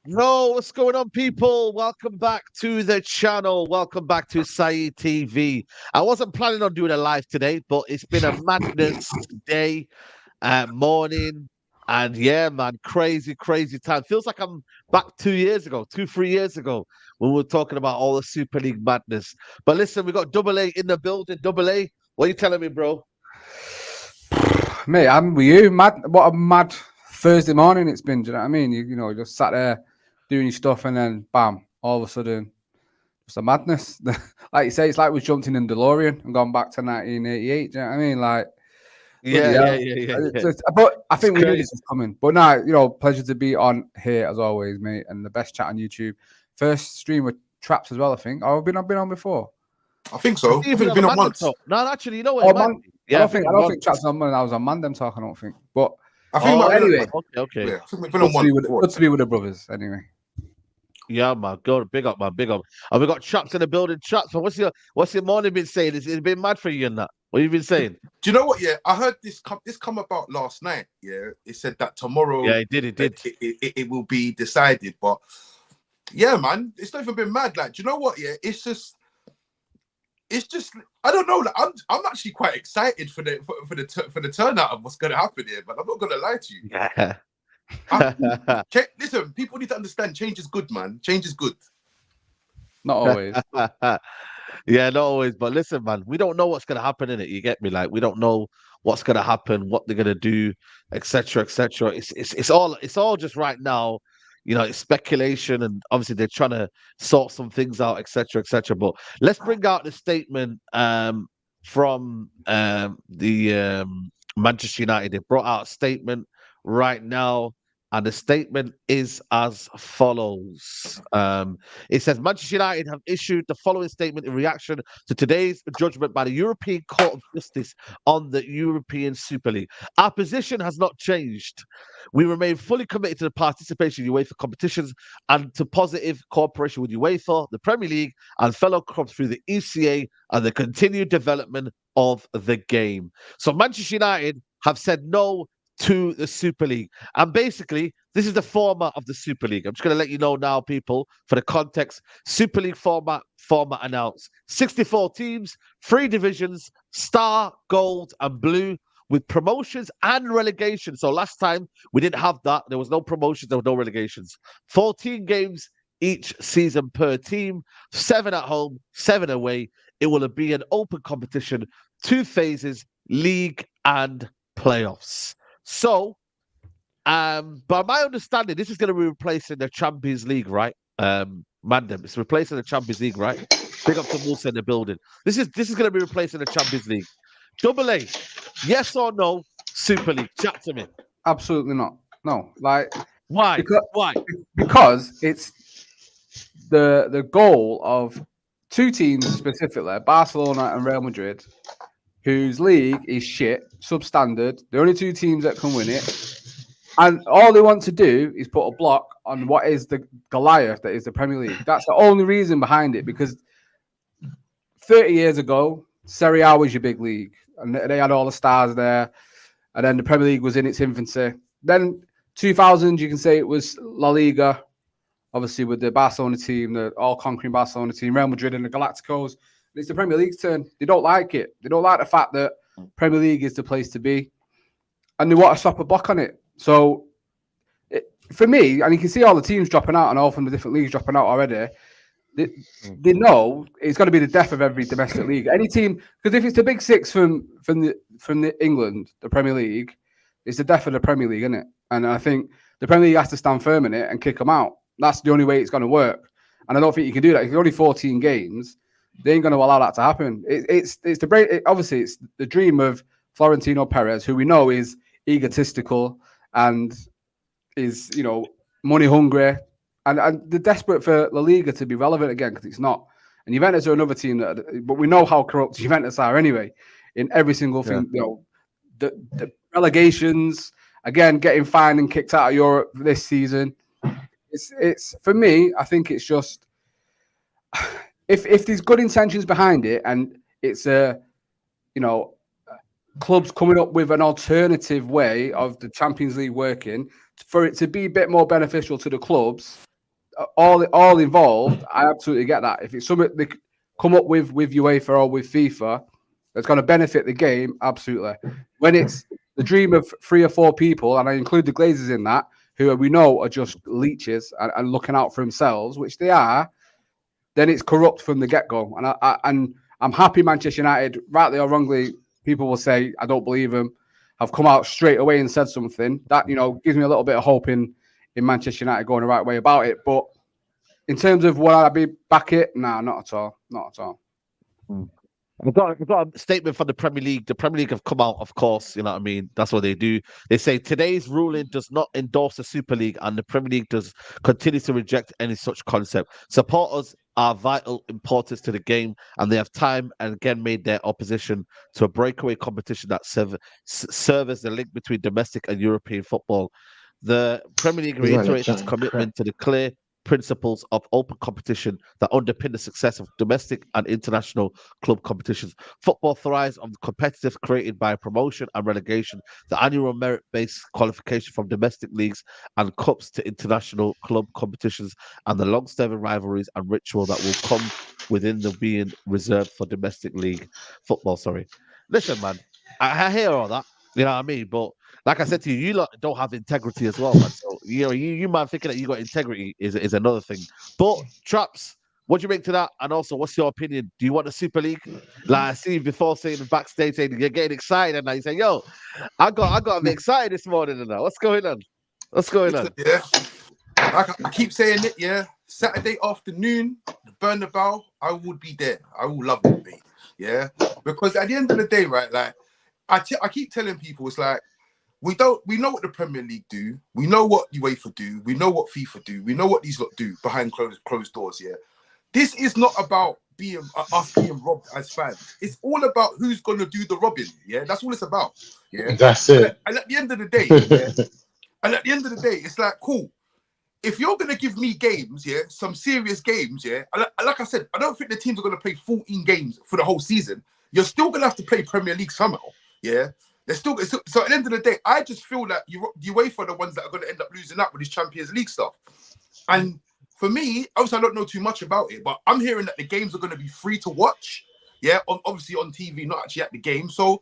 Yo, what's going on, people? Welcome back to the channel. Welcome back to Saeed TV. I wasn't planning on doing a live today, but it's been a madness day, morning, and yeah, man, crazy, crazy time. Feels like I'm back 2 years ago, 3 years ago, when we were talking about all the Super League madness. But listen, we got Double A in the building. Double A, what are you telling me, bro? Mate, I'm with you. Mad, what a mad Thursday morning it's been. Do you know what I mean? You know, just sat there doing your stuff, and then bam, all of a sudden, it's a madness. Like you say, it's like we jumped in a DeLorean and gone back to 1988. Do you know what I mean? Like, Yeah. but I think we knew crazy. this was coming. But now, you know, pleasure to be on here as always, mate. And the best chat on YouTube. First stream with Traps as well, I think. Oh, I've been on before. I think so. I think Even we've been on once. No, actually, you know what? Oh, It might man. be. Yeah, I don't think Traps was on when I was on Mandem Talk. I don't think. But I think we might be anyway, okay. Yeah, I think we've been on once before. good to be with the brothers. Anyway. Yeah, man. Go big up, man. Big up. And we got Chaps in the building. Chaps, so what's your morning been saying? It's been mad for you and that. What have you been saying? Do you know what? Yeah, I heard this come about last night. Yeah, it said that tomorrow. Yeah, it did. It will be decided. But yeah, man, it's not even been mad. Like, do you know what? Yeah, it's just I don't know. Like, I'm actually quite excited for the turnout of what's going to happen here. But I'm not going to lie to you. Yeah. Listen, people need to understand. Change is good, man. Change is good. Not always. Yeah, not always. But listen, man, we don't know what's gonna happen in it. You get me? Like, we don't know what's gonna happen, what they're gonna do, etc., etc. It's all just right now. You know, it's speculation, and obviously they're trying to sort some things out, etc., etc. But let's bring out the statement from the Manchester United. They brought out a statement right now. And the statement is as follows. It says, Manchester United have issued the following statement in reaction to today's judgment by the European Court of Justice on the European Super League. Our position has not changed. We remain fully committed to the participation in UEFA competitions and to positive cooperation with UEFA, the Premier League, and fellow clubs through the ECA and the continued development of the game. So Manchester United have said no to the Super League. And basically, this is the format of the Super League. I'm just going to let you know now, people, for the context. Super League format announced. 64 teams, 3 divisions, Star, Gold, and Blue, with promotions and relegation. So last time we didn't have that. There was no promotions, there were no relegations. 14 games each season per team, 7 at home, 7 away. It will be an open competition, 2 phases, league and playoffs. So, by my understanding, this is going to be replacing the Champions League, right? Mandem, it's replacing the Champions League, right? Big up to Mussa in the building. This is going to be replacing the Champions League. Double A, yes or no? Super League. Chat to me. Absolutely not. No, like Why? because Why? because it's the goal of 2 teams specifically, Barcelona and Real Madrid, whose league is shit, substandard. The only 2 teams that can win it. And all they want to do is put a block on what is the Goliath that is the Premier League. That's the only reason behind it, because 30 years ago, Serie A was your big league, and they had all the stars there. And then the Premier League was in its infancy. Then 2000, you can say it was La Liga, obviously with the Barcelona team, the all-conquering Barcelona team, Real Madrid and the Galacticos. It's the Premier League's turn. They don't like it. They don't like the fact that Premier League is the place to be. And they want to stop a block on it. So, for me, and you can see all the teams dropping out and all from the different leagues dropping out already, they know it's going to be the death of every domestic league. Any team, because if it's the big 6 from the England, the Premier League, it's the death of the Premier League, isn't it? And I think the Premier League has to stand firm in it and kick them out. That's the only way it's going to work. And I don't think you can do that. If you're only 14 games, they ain't going to allow that to happen. Obviously, it's the dream of Florentino Perez, who we know is egotistical and is, money hungry. And they're desperate for La Liga to be relevant again, because it's not. And Juventus are another team but we know how corrupt Juventus are anyway in every single thing. The relegations, again, getting fined and kicked out of Europe this season. It's for me, I think it's just if there's good intentions behind it, and it's clubs coming up with an alternative way of the Champions League working for it to be a bit more beneficial to the clubs, all involved. I absolutely get that. If it's something they come up with UEFA or with FIFA that's going to benefit the game, absolutely. When it's the dream of 3 or 4 people, and I include the Glazers in that, who we know are just leeches and looking out for themselves, which they are, then it's corrupt from the get-go. And I'm happy Manchester United, rightly or wrongly, people will say, I don't believe them, have come out straight away and said something. That, gives me a little bit of hope in Manchester United going the right way about it. But in terms of will I be back it? Nah, not at all. Not at all. I've got a statement from the Premier League. The Premier League have come out, of course, you know what I mean? That's what they do. They say today's ruling does not endorse the Super League, and the Premier League does continue to reject any such concept. Supporters are vital importance to the game, and they have time and again made their opposition to a breakaway competition that serves as the link between domestic and European football. The Premier League reiterates its commitment to the clear principles of open competition that underpin the success of domestic and international club competitions. Football thrives on the competitive created by promotion and relegation, the annual merit-based qualification from domestic leagues and cups to international club competitions, and the long-standing rivalries and ritual that will come within the being reserved for domestic league football. Listen, man, I hear all that. You know what I mean? But like I said to you, you lot don't have integrity as well, man. So you man thinking that you got integrity is another thing. But Traps, what do you make to that? And also, what's your opinion? Do you want the Super League? Like I see you before saying backstage saying you're getting excited, and now you say, "Yo, I got to be excited this morning." And that. What's going on? What's going on? Yeah, like I keep saying it. Yeah, Saturday afternoon, the Bernabeu, I would be there. I will love it, mate. Yeah, because at the end of the day, right? Like I keep telling people, it's like. We know what the Premier League do. We know what UEFA do. We know what FIFA do. We know what these lot do behind closed doors. Yeah, this is not about us being robbed as fans. It's all about who's gonna do the robbing. Yeah, that's all it's about. Yeah, that's it. And at the end of the day, yeah, it's like cool. If you're gonna give me games, yeah, some serious games, yeah, and like I said, I don't think the teams are gonna play 14 games for the whole season. You're still gonna have to play Premier League somehow. Yeah. So at the end of the day, I just feel that UEFA are the ones that are going to end up losing out with this Champions League stuff. And for me, obviously I don't know too much about it, but I'm hearing that the games are going to be free to watch. Yeah, obviously on TV, not actually at the game. So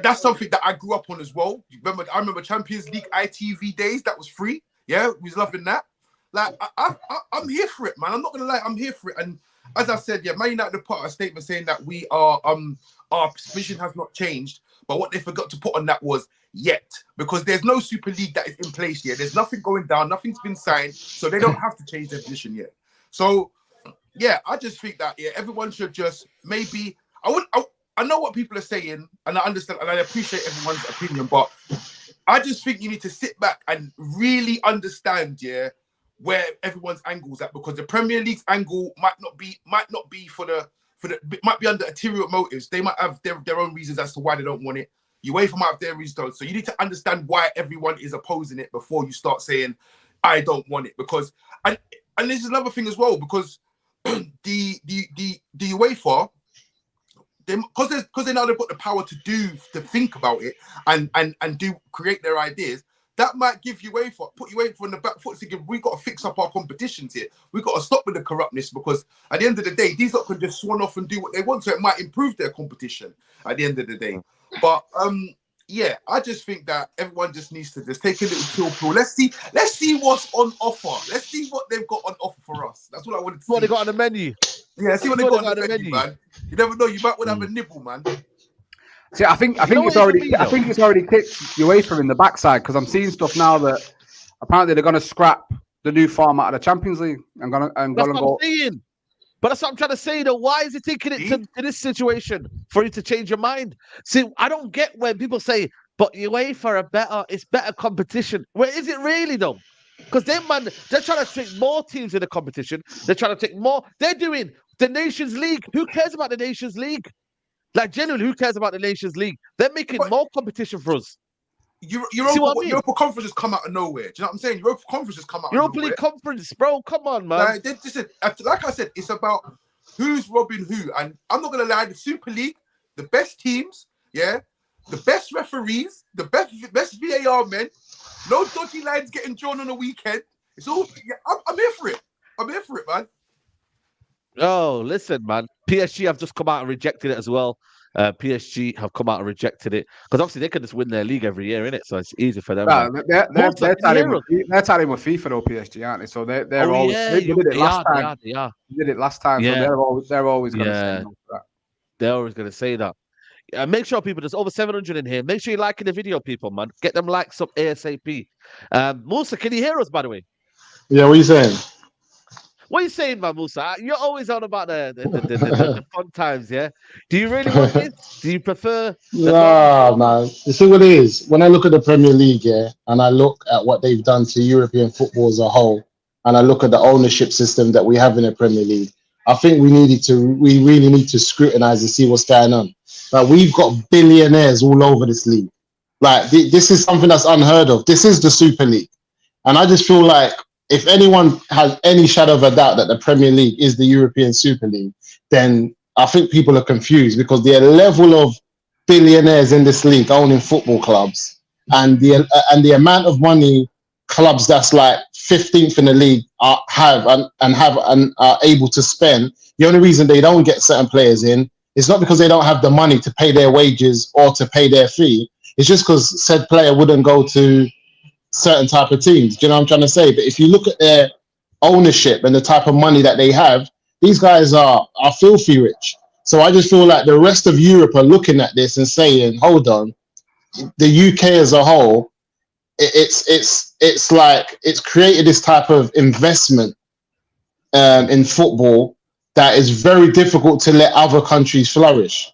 that's something that I grew up on as well. I remember Champions League ITV days. That was free. Yeah, we was loving that. Like I'm here for it, man. I'm not gonna lie, I'm here for it. And as I said, yeah, Man United put out a statement saying that we are our position has not changed, but what they forgot to put on that was yet, because there's no Super League that is in place yet. There's nothing going down, nothing's been signed, so they don't have to change their position yet. So yeah, I just think that everyone should just maybe I know what people are saying, and I understand and I appreciate everyone's opinion, but I just think you need to sit back and really understand, where everyone's angle's at, because the Premier League's angle might not be might be under ulterior motives. They might have their own reasons as to why they don't want it. UEFA might have their reasons. So you need to understand why everyone is opposing it before you start saying, I don't want it. Because and this is another thing as well, because the UEFA, because they know they've got the power to think about it and create their ideas. That might give put UEFA on the back foot, thinking we got to fix up our competitions here. We got to stop with the corruptness, because at the end of the day, these lot can just swan off and do what they want, so it might improve their competition at the end of the day. But yeah, I just think that everyone just needs to just take a little chill. Let's see what's on offer. Let's see what they've got on offer for us. That's what I wanted to see. What they got on the menu? Yeah, see what they got on the menu, man. You never know. You might want to have a nibble, man. See, I think it's already kicked UEFA in the backside, because I'm seeing stuff now that apparently they're going to scrap the new format of the Champions League and go. But that's what I'm trying to say, though. Why is he taking it to this situation for you to change your mind? See, I don't get when people say, but UEFA it's better competition. Where is it really, though? Because they're trying to take more teams in the competition. They're trying to take more. They're doing the Nations League. Who cares about the Nations League? Like, genuinely, who cares about the Nations League? They're making more competition for us. Europa Conference has come out of nowhere. Do you know what I'm saying? Europa Conference has come out of nowhere. Europa League Conference, bro. Come on, man. Like I said, it's about who's robbing who. And I'm not going to lie, the Super League, the best teams, the best referees, the best VAR men, no dodgy lines getting drawn on the weekend. It's all, I'm here for it. I'm here for it, man. Oh, listen, man. PSG have just come out and rejected it as well. PSG have come out and rejected it, because obviously they can just win their league every year, innit? So it's easy for them. They're tied in with FIFA though, PSG, aren't they? So they did it last time. They did it last time. Yeah. So they're always going to say no to that. They're always going to say that. Make sure people, there's over 700 in here. Make sure you're liking the video, people, man. Get them likes up ASAP. Mussa, can you hear us, by the way? Yeah, what are you saying? What are you saying, man, Mussa? You're always on about the fun times, yeah? Do you really want this? Do you prefer... Nah, man. You see what it is? When I look at the Premier League, and I look at what they've done to European football as a whole, and I look at the ownership system that we have in the Premier League, I think we really need to scrutinize and see what's going on. Like, we've got billionaires all over this league. Like, this is something that's unheard of. This is the Super League. And I just feel like if anyone has any shadow of a doubt that the Premier League is the European Super League, then I think people are confused, because the level of billionaires in this league owning football clubs and the amount of money clubs that's like 15th in the league are able to spend. The only reason they don't get certain players in is not because they don't have the money to pay their wages or to pay their fee. It's just because said player wouldn't go to certain type of teams. Do you know what I'm trying to say? But if you look at their ownership and the type of money that they have, these guys are filthy rich. So I just feel like the rest of Europe are looking at this and saying, hold on, the UK as a whole, it's like it's created this type of investment in football that is very difficult to let other countries flourish.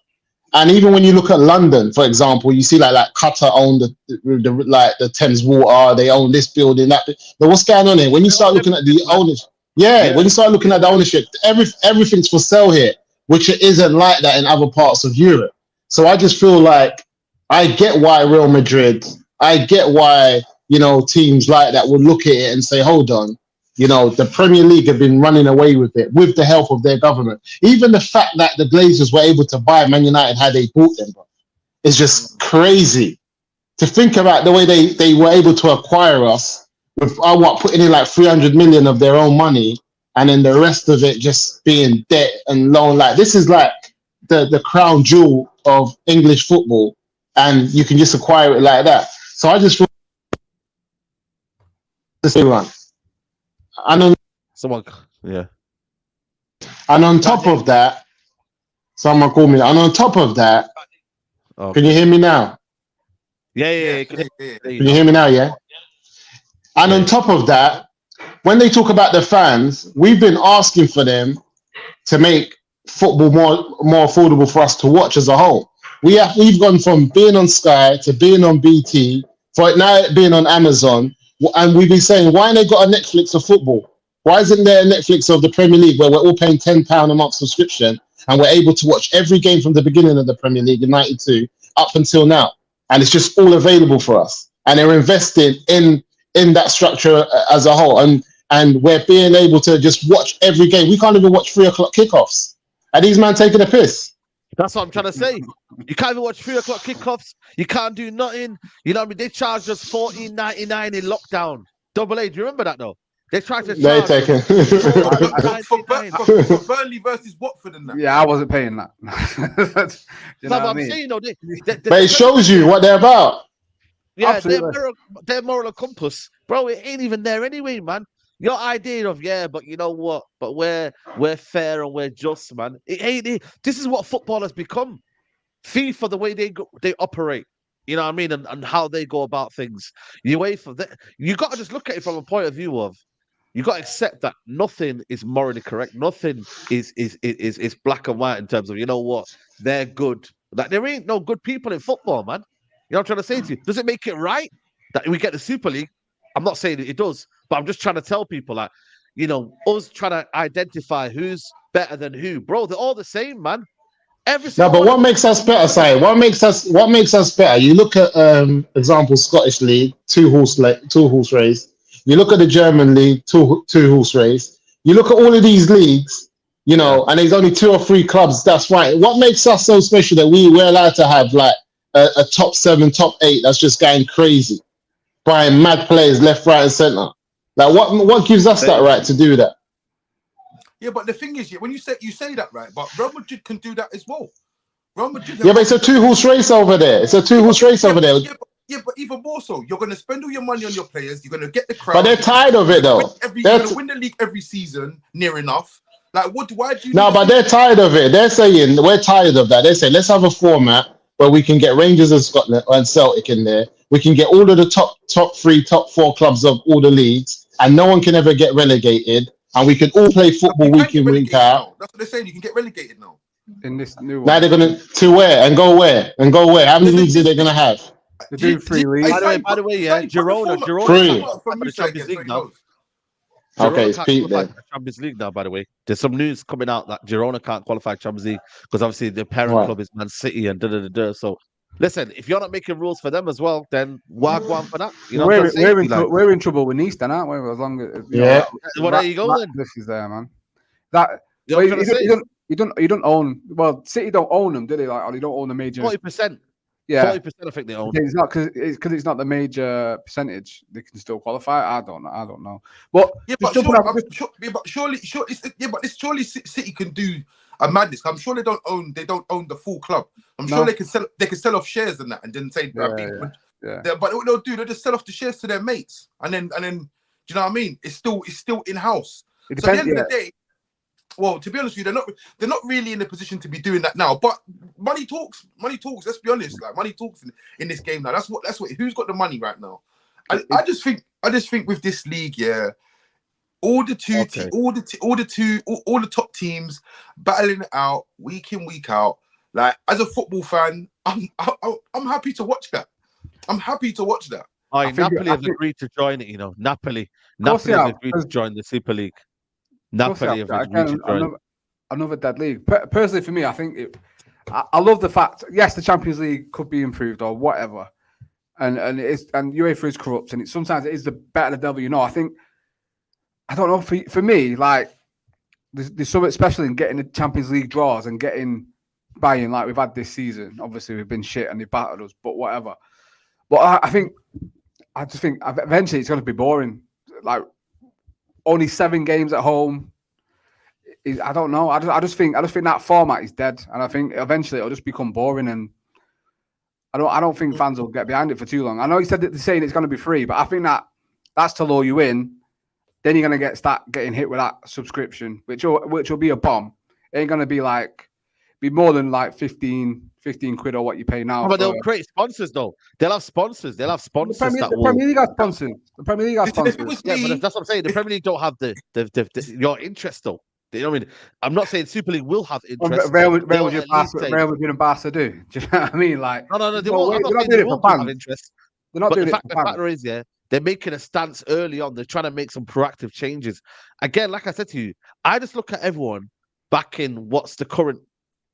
And even when you look at London, for example, you see like Qatar own the Thames Water, they own this building, that. But what's going on here? When you start looking at the ownership, when you start looking at the ownership, everything's for sale here, which it isn't like that in other parts of Europe. So I just feel like I get why Real Madrid, I get why, teams like that would look at it and say, hold on, the Premier League have been running away with it with the help of their government. Even the fact that the Glazers were able to buy Man United how they bought them is just crazy. To think about the way they were able to acquire us with putting in like 300 million of their own money, and then the rest of it just being debt and loan. Like, this is like the crown jewel of English football, and you can just acquire it like that. So I just feel this one. Someone, yeah. And on top of that, someone called me. And on top of that, Okay. can you hear me now? Yeah. Can you hear me now? Yeah. And on top of that, when they talk about the fans, we've been asking for them to make football more affordable for us to watch as a whole. We've gone from being on Sky to being on BT, for it now being on Amazon, and we've been saying, why ain't they got a Netflix of football? Why isn't there a Netflix of the Premier League where we're all paying £10 a month subscription and we're able to watch every game from the beginning of the Premier League in '92 up until now, and it's just all available for us, and they're invested in that structure as a whole, and we're being able to just watch every game. We can't even watch 3 o'clock kickoffs. Are these men taking a piss? That's what I'm trying to say. You can't even watch 3 o'clock kickoffs. You can't do nothing. You know what I mean? They charged us $14.99 in lockdown. Double A. Do you remember that though? They tried to They're charge us taking. for Burnley versus Watford and that. Yeah, I wasn't paying that. You know what what I I'm mean? saying, though. But it shows you what they're about. Yeah, Absolutely. their moral compass, bro. It ain't even there anyway, man. Your idea of but you know what? But we're fair and we're just, man. It ain't. This is what football has become. FIFA, the way they operate. You know what I mean, and how they go about things. UEFA, you got to just look at it from a point of view of, you got to accept that nothing is morally correct. Nothing is black and white in terms of, you know what, they're good. Like, there ain't no good people in football, man. You know what I'm trying to say to you? Does it make it right that we get the Super League? I'm not saying it does, but I'm just trying to tell people, like, us trying to identify who's better than who, bro. They're all the same, man. Every No, single but one what of makes us better, Si? What makes us better? You look at example Scottish League, two horse race. You look at the German League, two horse race. You look at all of these leagues, and there's only 2 or 3 clubs. That's right. What makes us so special that we're allowed to have like a top 7, top 8 that's just going crazy, buying mad players left, right, and centre? Like what gives us that right to do that? Yeah, but the thing is, when you say that, right? But Real Madrid can do that as well. Real Madrid. Yeah, but it's a 2-horse race over there. It's a 2-horse race over there. Yeah, but even more so, you're going to spend all your money on your players. You're going to get the crowd. But they're tired of it, though. You're going to win the league every season, near enough. Like, why do you? No, but they're tired of it. They're saying we're tired of that. They say let's have a format where we can get Rangers and Scotland and Celtic in there. We can get all of the top 3, top 4 clubs of all the leagues, and no one can ever get relegated. And we can all play football week in, week out. Now. That's what they're saying. You can get relegated now. In this new one. Now they're going to where? How many leagues are they going to have? They do 3 leagues. By the way, Girona from the Champions League now. Okay, it's Pete then. Champions League now, by the way. There's some news coming out that Girona can't qualify Champions League because obviously the parent club is Man City and da-da-da-da. So, listen, if you're not making rules for them as well, then wagwan for that. You know we're in trouble with Nice then, aren't we? As long as there you go then. This is there, man. That you don't own. Well, City don't own them, do they? Like, or they don't own the major. 40%. Yeah, 40%. I think they own. It's not because it's not the major percentage. They can still qualify. I don't know. But surely City can do a madness. I'm sure they don't own the full club. I'm sure they can sell off shares in that and then say, But what they'll do, they'll just sell off the shares to their mates, and then do you know what I mean? It's still in house. So at the end of the day. Well, to be honest with you, they're not really in a position to be doing that now. But money talks. Let's be honest. Like, money talks in this game now. That's what. Who's got the money right now? I just think with this league, all the top teams battling it out week in, week out. Like, as a football fan, I'm happy to watch that. Napoli have agreed to join it. Napoli have agreed to join the Super League. Napoli have agreed to join. Another dead league. Personally, for me, I think I love the fact. Yes, the Champions League could be improved or whatever, and UEFA is corrupt, and sometimes it is the better the devil. I think I don't know. For me, like there's something special in getting the Champions League draws and buying like we've had this season. Obviously, we've been shit and they battered us, but whatever. But I just think eventually it's going to be boring. Like, only 7 games at home. I don't know. I just think that format is dead, and I think eventually it'll just become boring. And I don't think fans will get behind it for too long. I know you said that they're saying it's going to be free, but I think that's to lure you in. Then you're going to start getting hit with that subscription, which will be a bomb. It ain't going to be more than like 15 quid or what you pay now. But they'll create sponsors though. They'll have sponsors. They'll have sponsors the Premier League has sponsors. The Premier League has sponsors. If it was Yeah, me, but that's what I'm saying. The Premier League don't have the your interest though. You know what I mean? I'm not saying Super League will have interest. Real They'll Madrid at least say- and Barca do. Do you know what I mean? Like, No, they won't. I'm not saying they will have interest. They're not But doing the it fact for the fans. matter is, yeah, they're making a stance early on. They're trying to make some proactive changes. Again, like I said to you, I just look at everyone back in what's the current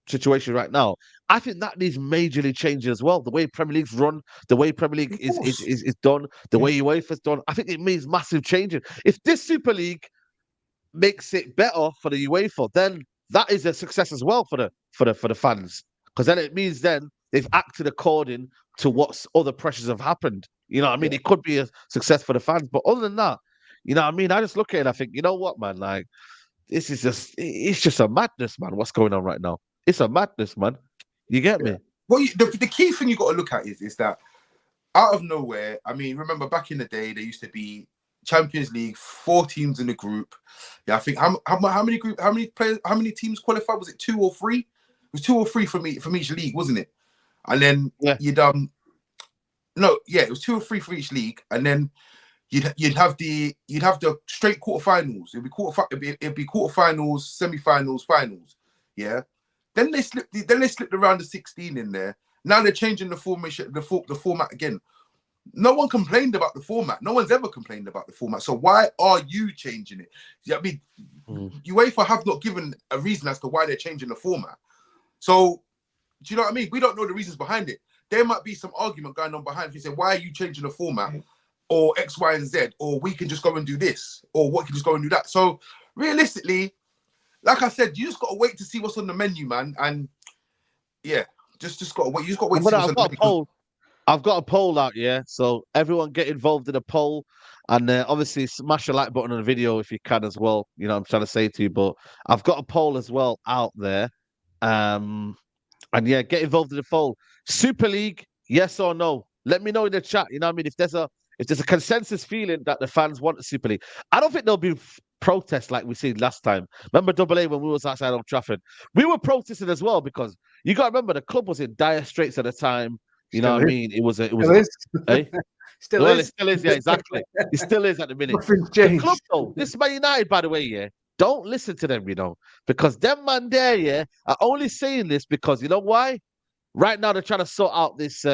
situation right now. I think that needs majorly changing as well. The way Premier League's run, the way Premier League is done, the way UEFA's done. I think it means massive changing. If this Super League makes it better for the UEFA, then that is a success as well for the fans. Because then it means then they've acted according to what other pressures have happened. You know what I mean? It could be a success for the fans. But other than that, you know what I mean? I just look at it and I think, you know what, man? Like, it's just a madness, man. What's going on right now? It's a madness, man. You get me? Well, the key thing you got to look at is that out of nowhere, I mean, remember back in the day, there used to be Champions League, 4 teams in the group. Yeah, I think how many teams qualified? Was it 2 or 3? It was 2 or 3 from each league, wasn't it? And then it was 2 or 3 for each league, and then you'd have the straight quarterfinals. It'd be quarterfinals, semi-finals, finals. Yeah. Then they slipped around the 16 in there. Now they're changing the formation, the format again. No one complained about the format. No one's ever complained about the format. So why are you changing it? I mean, UEFA have not given a reason as to why they're changing the format. So, do you know what I mean? We don't know the reasons behind it. There might be some argument going on behind. If you say, why are you changing the format? Or X, Y, and Z, or we can just go and do this, or what can just go and do that. So realistically, like I said, you just got to wait to see what's on the menu, man. And yeah, just got to wait. You just got to wait. To see what's on the menu. I've got a poll out, yeah. So everyone get involved in a poll, and obviously smash the like button on the video if you can as well. You know what I'm trying to say to you, but I've got a poll as well out there, and yeah, get involved in the poll. Super League, yes or no? Let me know in the chat. You know what I mean? If there's a consensus feeling that the fans want a Super League, I don't think there'll be protests like we seen last time. Remember AA when we was outside Old Trafford? We were protesting as well because you got to remember the club was in dire straits at the time. You know what I mean? It was. Eh? Still Well, is. it still is, yeah, exactly. It still is at the minute. Nothing's The changed. club though, this Man United, by the way, yeah. Don't listen to them, you know, because them man there, yeah, are only saying this because you know why? Right now they're trying to sort out this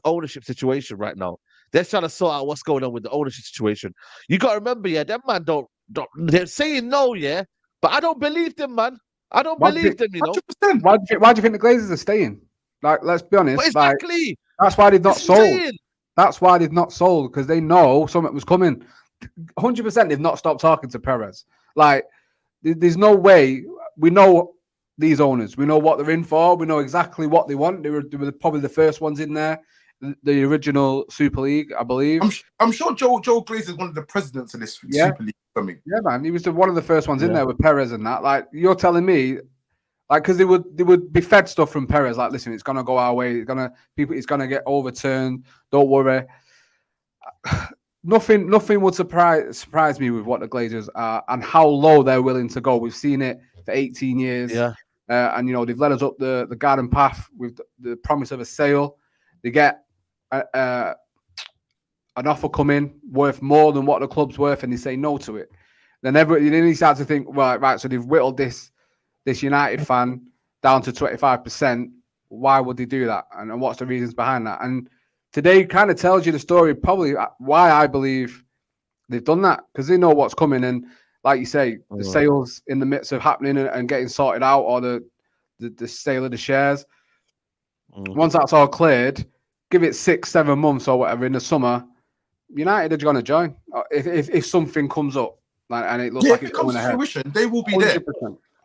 ownership situation right now. They're trying to sort out what's going on with the ownership situation. You got to remember, yeah, them man don't. They're saying no, yeah, but I don't believe them, man. I don't believe them, you know. 100%. Why do you think the Glazers are staying? Like, let's be honest. But exactly. Like, that's why they've not That's sold. what I'm saying. That's why they've not sold, because they know something was coming. 100% they've not stopped talking to Perez. Like, there's no way. We know these owners. We know what they're in for. We know exactly what they want. They were probably the first ones in there. The original Super League, I believe. I'm sure Joe Glazer is one of the presidents of this Super League for me. Yeah, man. He was one of the first ones in there with Perez and that. Like, you're telling me, like, because they would be fed stuff from Perez. Like, listen, it's gonna go our way. It's gonna get overturned. Don't worry. Nothing would surprise me with what the Glazers are and how low they're willing to go. We've seen it for 18 years. Yeah. And you know, they've led us up the garden path with the promise of a sale. They get an offer coming worth more than what the club's worth, and they say no to it. Then you start to think, right. So they've whittled this United fan down to 25%. Why would they do that? And what's the reasons behind that? And today kind of tells you the story, probably why I believe they've done that, because they know what's coming. And like you say, the sales in the midst of happening and getting sorted out, or the sale of the shares. Once that's all cleared, give it 6-7 months or whatever in the summer, United are going to join. If something comes up, and it looks like it's coming ahead, fruition, they will be there.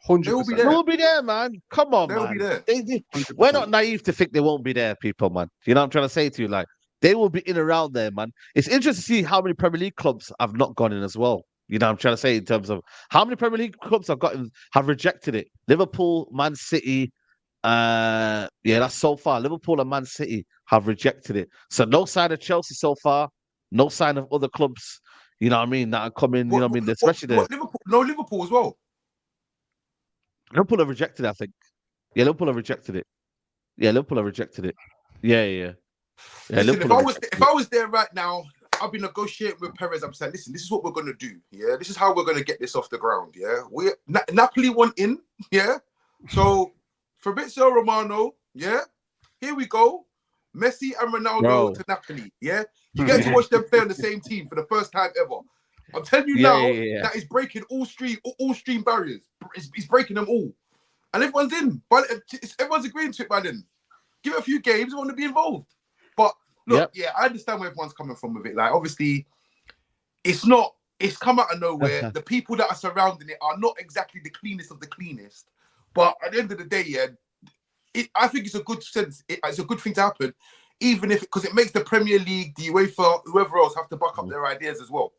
100%. They will be there, man. Come on, They'll man. be there. We're not naive to think they won't be there, people, man. You know what I'm trying to say to you? Like, they will be in around there, man. It's interesting to see how many Premier League clubs have not gone in as well. You know what I'm trying to say in terms of how many Premier League clubs have rejected it. Liverpool, Man City, Yeah, that's so far. Liverpool and Man City have rejected it. So no sign of Chelsea so far. No sign of other clubs. You know what I mean? That are coming. You know what I mean? Especially the Liverpool? No, Liverpool as well. Liverpool have rejected it, I think. Yeah, Liverpool have rejected it. Yeah, Liverpool have rejected it. Yeah. Listen, Liverpool have rejected if it. I was there right now, I'll be negotiating with Perez. I'm saying, listen, this is what we're gonna do. Yeah, this is how we're gonna get this off the ground. Yeah, Napoli want in. Yeah, so Fabrizio Romano. Yeah, here we go. Messi and Ronaldo Bro. to Napoli. Yeah, you get to watch them play on the same team for the first time ever. I'm telling you now, that is breaking all stream barriers. He's breaking them all, and everyone's in. But everyone's agreeing to it by then. Give it a few games, I want to be involved. But look, yeah, I understand where everyone's coming from with it. Like, obviously, it's come out of nowhere. The people that are surrounding it are not exactly the cleanest of the cleanest. But at the end of the day, yeah, I think it's a good sense. It's a good thing to happen, even if because it makes the Premier League, the UEFA, whoever else have to back up their ideas as well.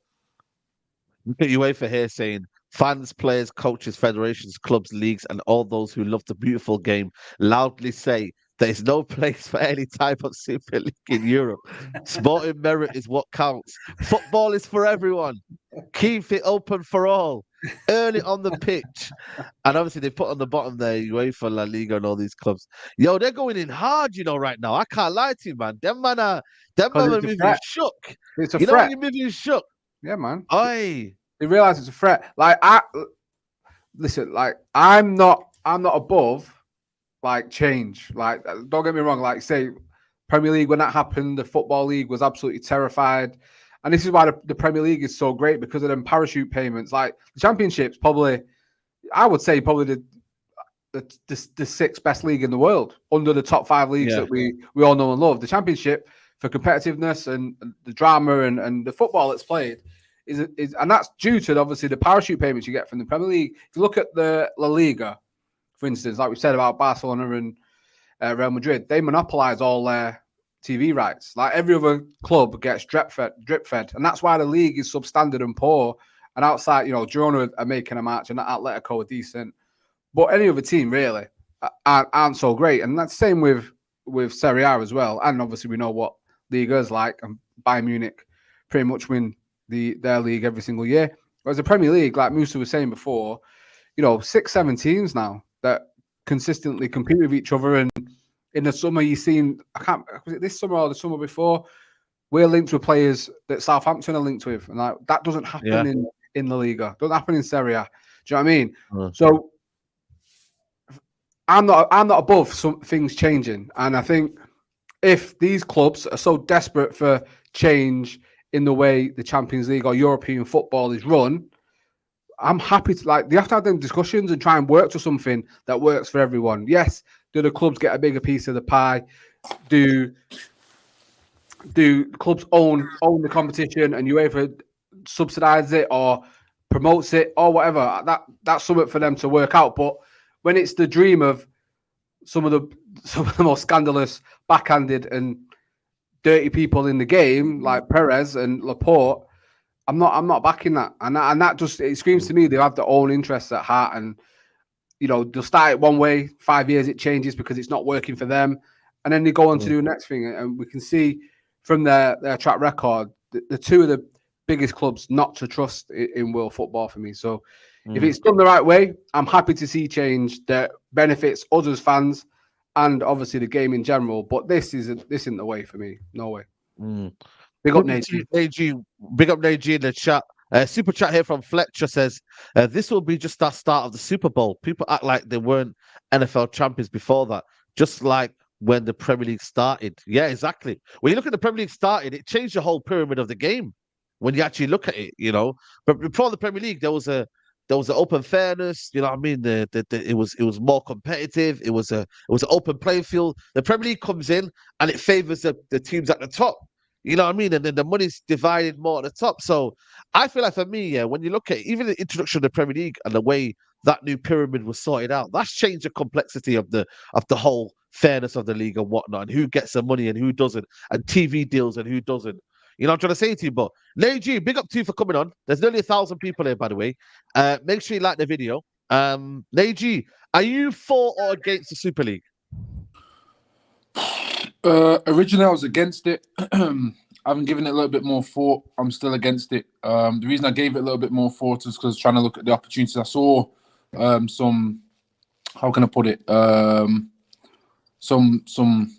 Look at UEFA here saying fans, players, coaches, federations, clubs, leagues, and all those who love the beautiful game loudly say there is no place for any type of Super League in Europe. Sporting merit is what counts. Football is for everyone. Keep it open for all. Early on the pitch. And obviously they put on the bottom there UEFA, La Liga, and all these clubs. Yo, they're going in hard, right now. I can't lie to you, man. Them man are moving shook. It's a you threat. know when you're moving shook? Yeah, man. Aye. They realize it's a threat. Listen, I'm not above change. Don't get me wrong. Like, say, Premier League, when that happened, the Football League was absolutely terrified. And this is why the Premier League is so great, because of them parachute payments. Like, the Championship's probably, I would say, probably the sixth best league in the world, under the top 5 leagues that we all know and love. The Championship, for competitiveness and the drama and the football that's played, is and that's due to obviously the parachute payments you get from the Premier League. If you look at the La Liga, for instance, like we said about Barcelona and Real Madrid, they monopolize all their TV rights. Like, every other club gets drip fed, and that's why the league is substandard and poor. And outside, Girona are making a match, and Atletico are decent, but any other team really aren't so great. And that's the same with Serie A as well. And obviously we know what Liga is like, and Bayern Munich pretty much win their league every single year. Whereas the Premier League, like Mussa was saying before, 6-7 teams now that consistently compete with each other. And in the summer, you've seen, was it this summer or the summer before, we're linked with players that Southampton are linked with, and that doesn't happen in the Liga. Doesn't happen in Serie A. Do you know what I mean? So I'm not above some things changing, and I think if these clubs are so desperate for change in the way the Champions League or European football is run, I'm happy to they have to have them discussions and try and work to something that works for everyone. Yes, do the clubs get a bigger piece of the pie? Do clubs own the competition and UEFA subsidize it or promotes it or whatever? That's something for them to work out. But when it's the dream of some of the most scandalous, backhanded and dirty people in the game, like Perez and Laporte, I'm not backing that. And that just, it screams to me they have their own interests at heart. And they'll start it one way, 5 years it changes because it's not working for them, and then they go on to do the next thing. And we can see from their track record, the two of the biggest clubs not to trust in world football for me. So if it's done the right way, I'm happy to see change that benefits us as fans and obviously the game in general. But this isn't the way for me. No way. Big up Nagi. Big up Nagi in the chat. Super chat here from Fletcher says, this will be just our start of the Super Bowl. People act like they weren't NFL champions before that, just like when the Premier League started. Yeah, exactly. When you look at the Premier League started, it changed the whole pyramid of the game. When you actually look at it, But before the Premier League, there was an open fairness. You know what I mean? It was more competitive. It was an open playing field. The Premier League comes in and it favors the teams at the top. You know what I mean? And then the money's divided more at the top. So I feel like for me, when you look at even the introduction of the Premier League and the way that new pyramid was sorted out, that's changed the complexity of the whole fairness of the league and whatnot, and who gets the money and who doesn't, and TV deals and who doesn't. You know what I'm trying to say to you? But Neji, big up to you for coming on. There's nearly 1,000 people here, by the way. Make sure you like the video. Neji, are you for or against the Super League? Originally, I was against it. I haven't given it a little bit more thought. I'm still against it. The reason I gave it a little bit more thought is because I was trying to look at the opportunities. I saw some, how can I put it? Some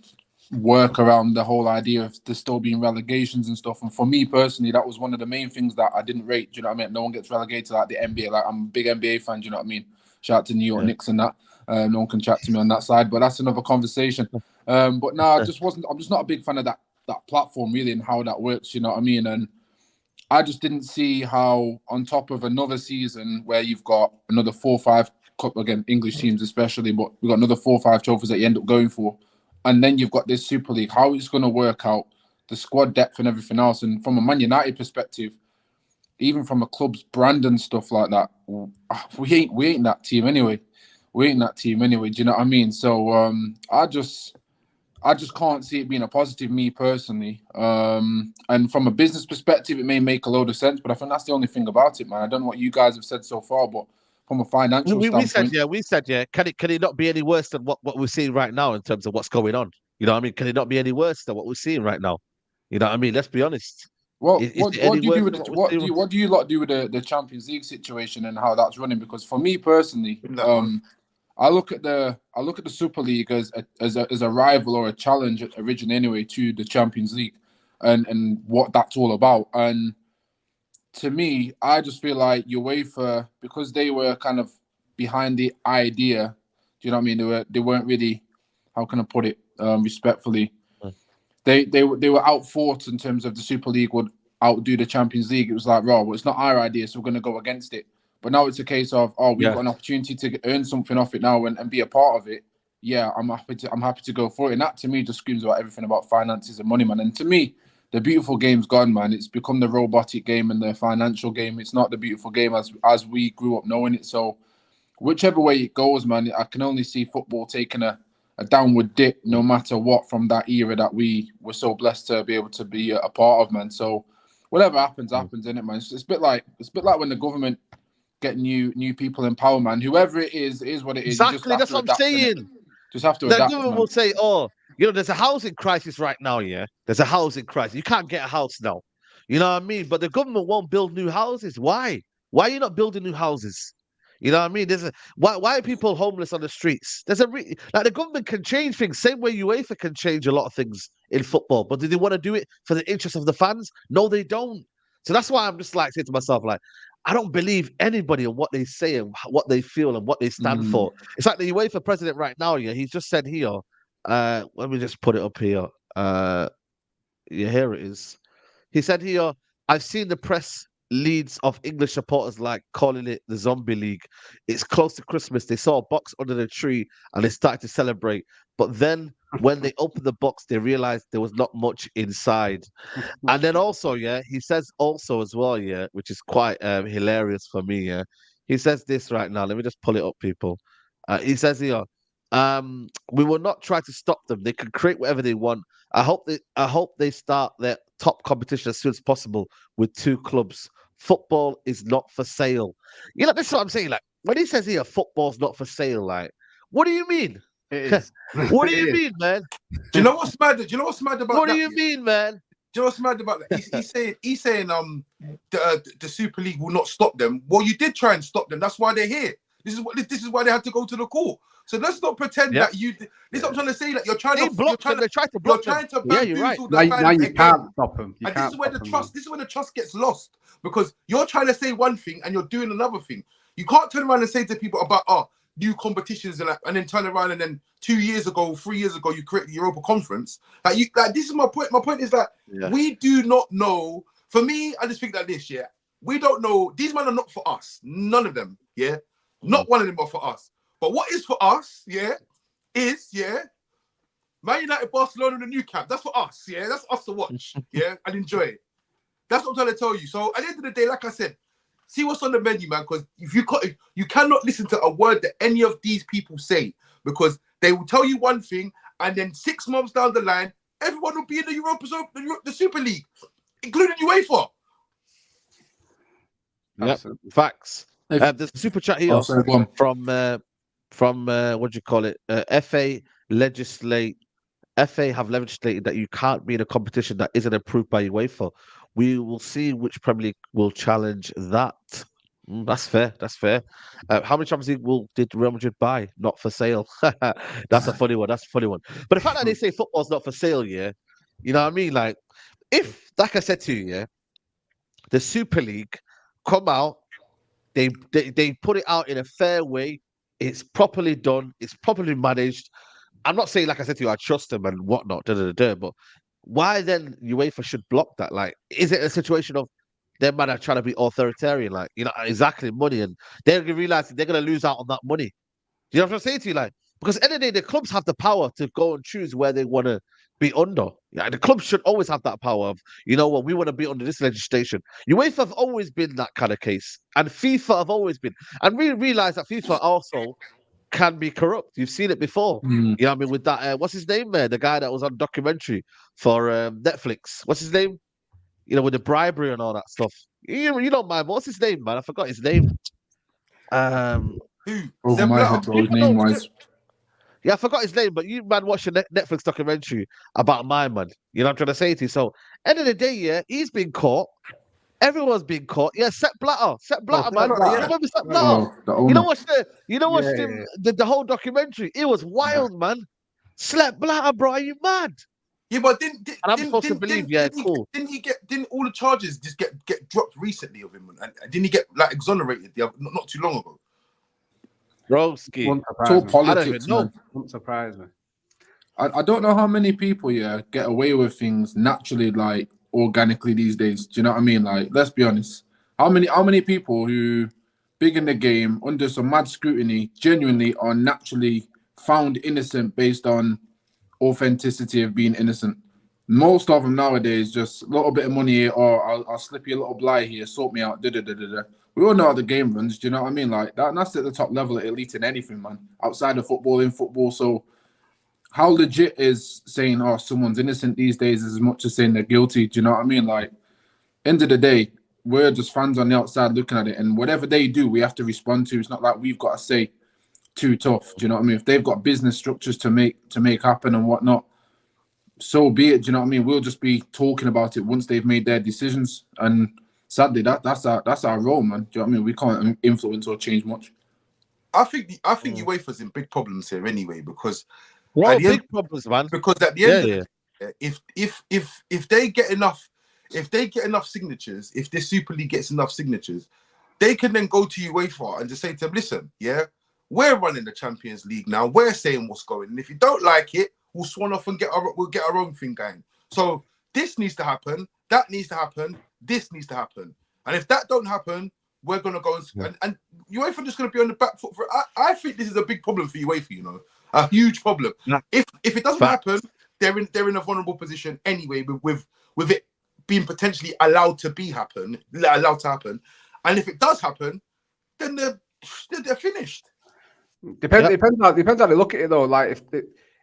work around the whole idea of there still being relegations and stuff. And for me personally, that was one of the main things that I didn't rate. Do you know what I mean? No one gets relegated like the NBA. Like, I'm a big NBA fan. Do you know what I mean? Shout out to New York Knicks and that. No one can chat to me on that side, but that's another conversation. But no, I'm just not a big fan of that platform really and how that works. You know what I mean? And I just didn't see how, on top of another season where you've got another 4 or 5 cup, again, English teams especially, but we've got another 4 or 5 trophies that you end up going for. And then you've got this Super League, how it's going to work out, the squad depth and everything else. And from a Man United perspective, even from a club's brand and stuff like that, we ain't that team anyway. We ain't that team anyway. Do you know what I mean? So I just can't see it being a positive, me personally. And from a business perspective, it may make a load of sense, but I think that's the only thing about it, man. I don't know what you guys have said so far, but from a financial We standpoint, we said, can it not be any worse than what we're seeing right now in terms of what's going on? You know what I mean? Can it not be any worse than what we're seeing right now? You know what I mean? Let's be honest. well, Is it any what do you do worse with than what we're what seeing? do you lot do with the Champions League situation and how that's running? Because for me personally, In that one. I look at the Super League as a rival or a challenge originally anyway to the Champions League and what that's all about. And to me, I just feel like UEFA, because they were kind of behind the idea, do you know what I mean? They weren't really, how can I put it respectfully? They were outfought in terms of the Super League would outdo the Champions League. It was like, well, it's not our idea, so we're going to go against it. But now it's a case of, we've Yeah. got an opportunity to earn something off it now and be a part of it. Yeah, I'm happy to go for it. And that to me just screams about everything about finances and money, man. And to me, the beautiful game's gone, man. It's become the robotic game and the financial game. It's not the beautiful game as we grew up knowing it. So whichever way it goes, man, I can only see football taking a downward dip no matter what from that era that we were so blessed to be able to be a part of, man. So whatever happens, isn't it, man? It's a bit like when the government get new people in power, man. Whoever it is what it is. You just Exactly. have That's to what I'm adapt, innit? saying. Just have to The adapt, government man. will say, there's a housing crisis right now, yeah? There's a housing crisis. You can't get a house now. You know what I mean? But the government won't build new houses. Why? Why are you not building new houses? You know what I mean? Why are people homeless on the streets? Like the government can change things, same way UEFA can change a lot of things in football. But do they want to do it for the interest of the fans? No, they don't. So that's why I'm just like saying to myself, like, I don't believe anybody and what they say and what they feel and what they stand for. It's like the UEFA president right now, yeah, he's just said here, let me just put it up here. Yeah, here it is. He said here, I've seen the press leads of English supporters like calling it the zombie league. It's close to Christmas. They saw a box under the tree and they started to celebrate. But then when they opened the box, they realized there was not much inside. And then also, yeah, he says also as well, yeah, which is quite hilarious for me, yeah. He says this right now. Let me just pull it up, people. He says here, we will not try to stop them. They can create whatever they want. I hope they start their top competition as soon as possible with 2 clubs. Football is not for sale. You know, that's what I'm saying. Like when he says here, football's not for sale, like, what do you mean? It is. What do It you is. mean, man? Do you know what's mad? Do you know what's mad about What do that? you mean, man? Do you know what's mad about that? He's saying the Super League will not stop them. Well, you did try and stop them. That's why they're here. This is why they had to go to the court. So let's not pretend Yeah. that you. This is what I'm trying to say. Like you're trying They to blocked them. They tried to block them. Yeah, you're right. bamboozle the Now fans you again. can't stop them. You And can't this is where stop the them, trust. This is where the trust gets lost because you're trying to say one thing and you're doing another thing. You can't turn around and say to people about new competitions and then turn around and then 2 years ago, 3 years ago, you create the Europa Conference. Like this is my point. My point is that we do not know. For me, I just think that this year we don't know. These men are not for us. None of them. Yeah, not one of them are for us. But what is for us? Is Man United, Barcelona, and the new camp. That's for us. Yeah, that's us to watch. Yeah, and enjoy it. That's what I'm trying to tell you. So at the end of the day, like I said, see what's on the menu, man. Because if you cannot listen to a word that any of these people say, because they will tell you one thing, and then 6 months down the line, everyone will be in the Europa Zone, the Super League, including UEFA. Yep, Absolutely. facts. The super chat here sorry, go on. from what do you call it? FA legislate FA have legislated that you can't be in a competition that isn't approved by UEFA. We will see which Premier League will challenge that. That's fair. That's fair. How many Champions League did Real Madrid buy? Not for sale. That's a funny one. That's a funny one. But the fact that they say football's not for sale, yeah, you know what I mean? Like, if, like I said to you, yeah, the Super League come out, they put it out in a fair way. It's properly done. It's properly managed. I'm not saying, like I said to you, I trust them and whatnot, but why then UEFA should block that? Like, is it a situation of them man are trying to be authoritarian? Like, you know, exactly money, and they're realizing they're gonna lose out on that money. You know what I'm saying to you? Like, because at the end of the day, the clubs have the power to go and choose where they want to be under. Yeah, the clubs should always have that power of, you know what, we want to be under this legislation. UEFA have always been that kind of case, and FIFA have always been. And we realize that FIFA also can be corrupt. You've seen it before. Mm. You know what I mean? With that, what's his name there? The guy that was on documentary for Netflix. What's his name? You know, with the bribery and all that stuff. You don't mind. What's his name, man? I forgot his name. Who? Over Seb my Blatter? head, bro. Name wise. Yeah, I forgot his name, but you man watched a Netflix documentary about my man. You know what I'm trying to say to you? So, end of the day, yeah, he's been caught. Everyone's been caught. Yeah, Sepp Blatter. Sepp Blatter, man. Sepp Blatter, You yeah. remember Sepp Yeah. Blatter? Oh, the owner. Watch the whole documentary. It was wild, man. Sepp Blatter, bro. Are you mad? Yeah, but And I'm supposed to believe, yeah, cool. Didn't all the charges just get dropped recently of him, and didn't he get like exonerated not too long ago? Broski. Won't It's all surprise me. I don't even politics, know. man. Won't surprise me. I don't know how many people, yeah, get away with things naturally, like organically these days. Do you know what I mean? Like, let's be honest. How many people who big in the game under some mad scrutiny genuinely are naturally found innocent based on authenticity of being innocent? Most of them nowadays just a little bit of money here, or I'll slip you a little blight here, sort me out. We all know how the game runs. Do you know what I mean? Like that's at the top level at elite in anything, man. Outside of football, in football, so. How legit is saying, oh, someone's innocent these days as much as saying they're guilty? Do you know what I mean? Like, end of the day, we're just fans on the outside looking at it, and whatever they do, we have to respond to. It's not like we've got to say too tough. Do you know what I mean? If they've got business structures to make happen and whatnot, so be it. Do you know what I mean? We'll just be talking about it once they've made their decisions. And sadly, that's our role, man. Do you know what I mean? We can't influence or change much. I think UEFA's in big problems here anyway, because Bro, big problems, man. Because at the end of the day, if they get enough signatures, if this Super League gets enough signatures, they can then go to UEFA and just say to them, listen, yeah, we're running the Champions League now. We're saying what's going. And if you don't like it, we'll swan off and we'll get our own thing going. So this needs to happen, that needs to happen, this needs to happen. And if that don't happen, we're gonna go and UEFA just gonna be on the back foot for it. I think this is a big problem for UEFA, you know. A huge problem. Yeah. If it doesn't happen, they're in a vulnerable position anyway, with it being potentially allowed to happen. And if it does happen, then they're finished. Depends how they look at it though. Like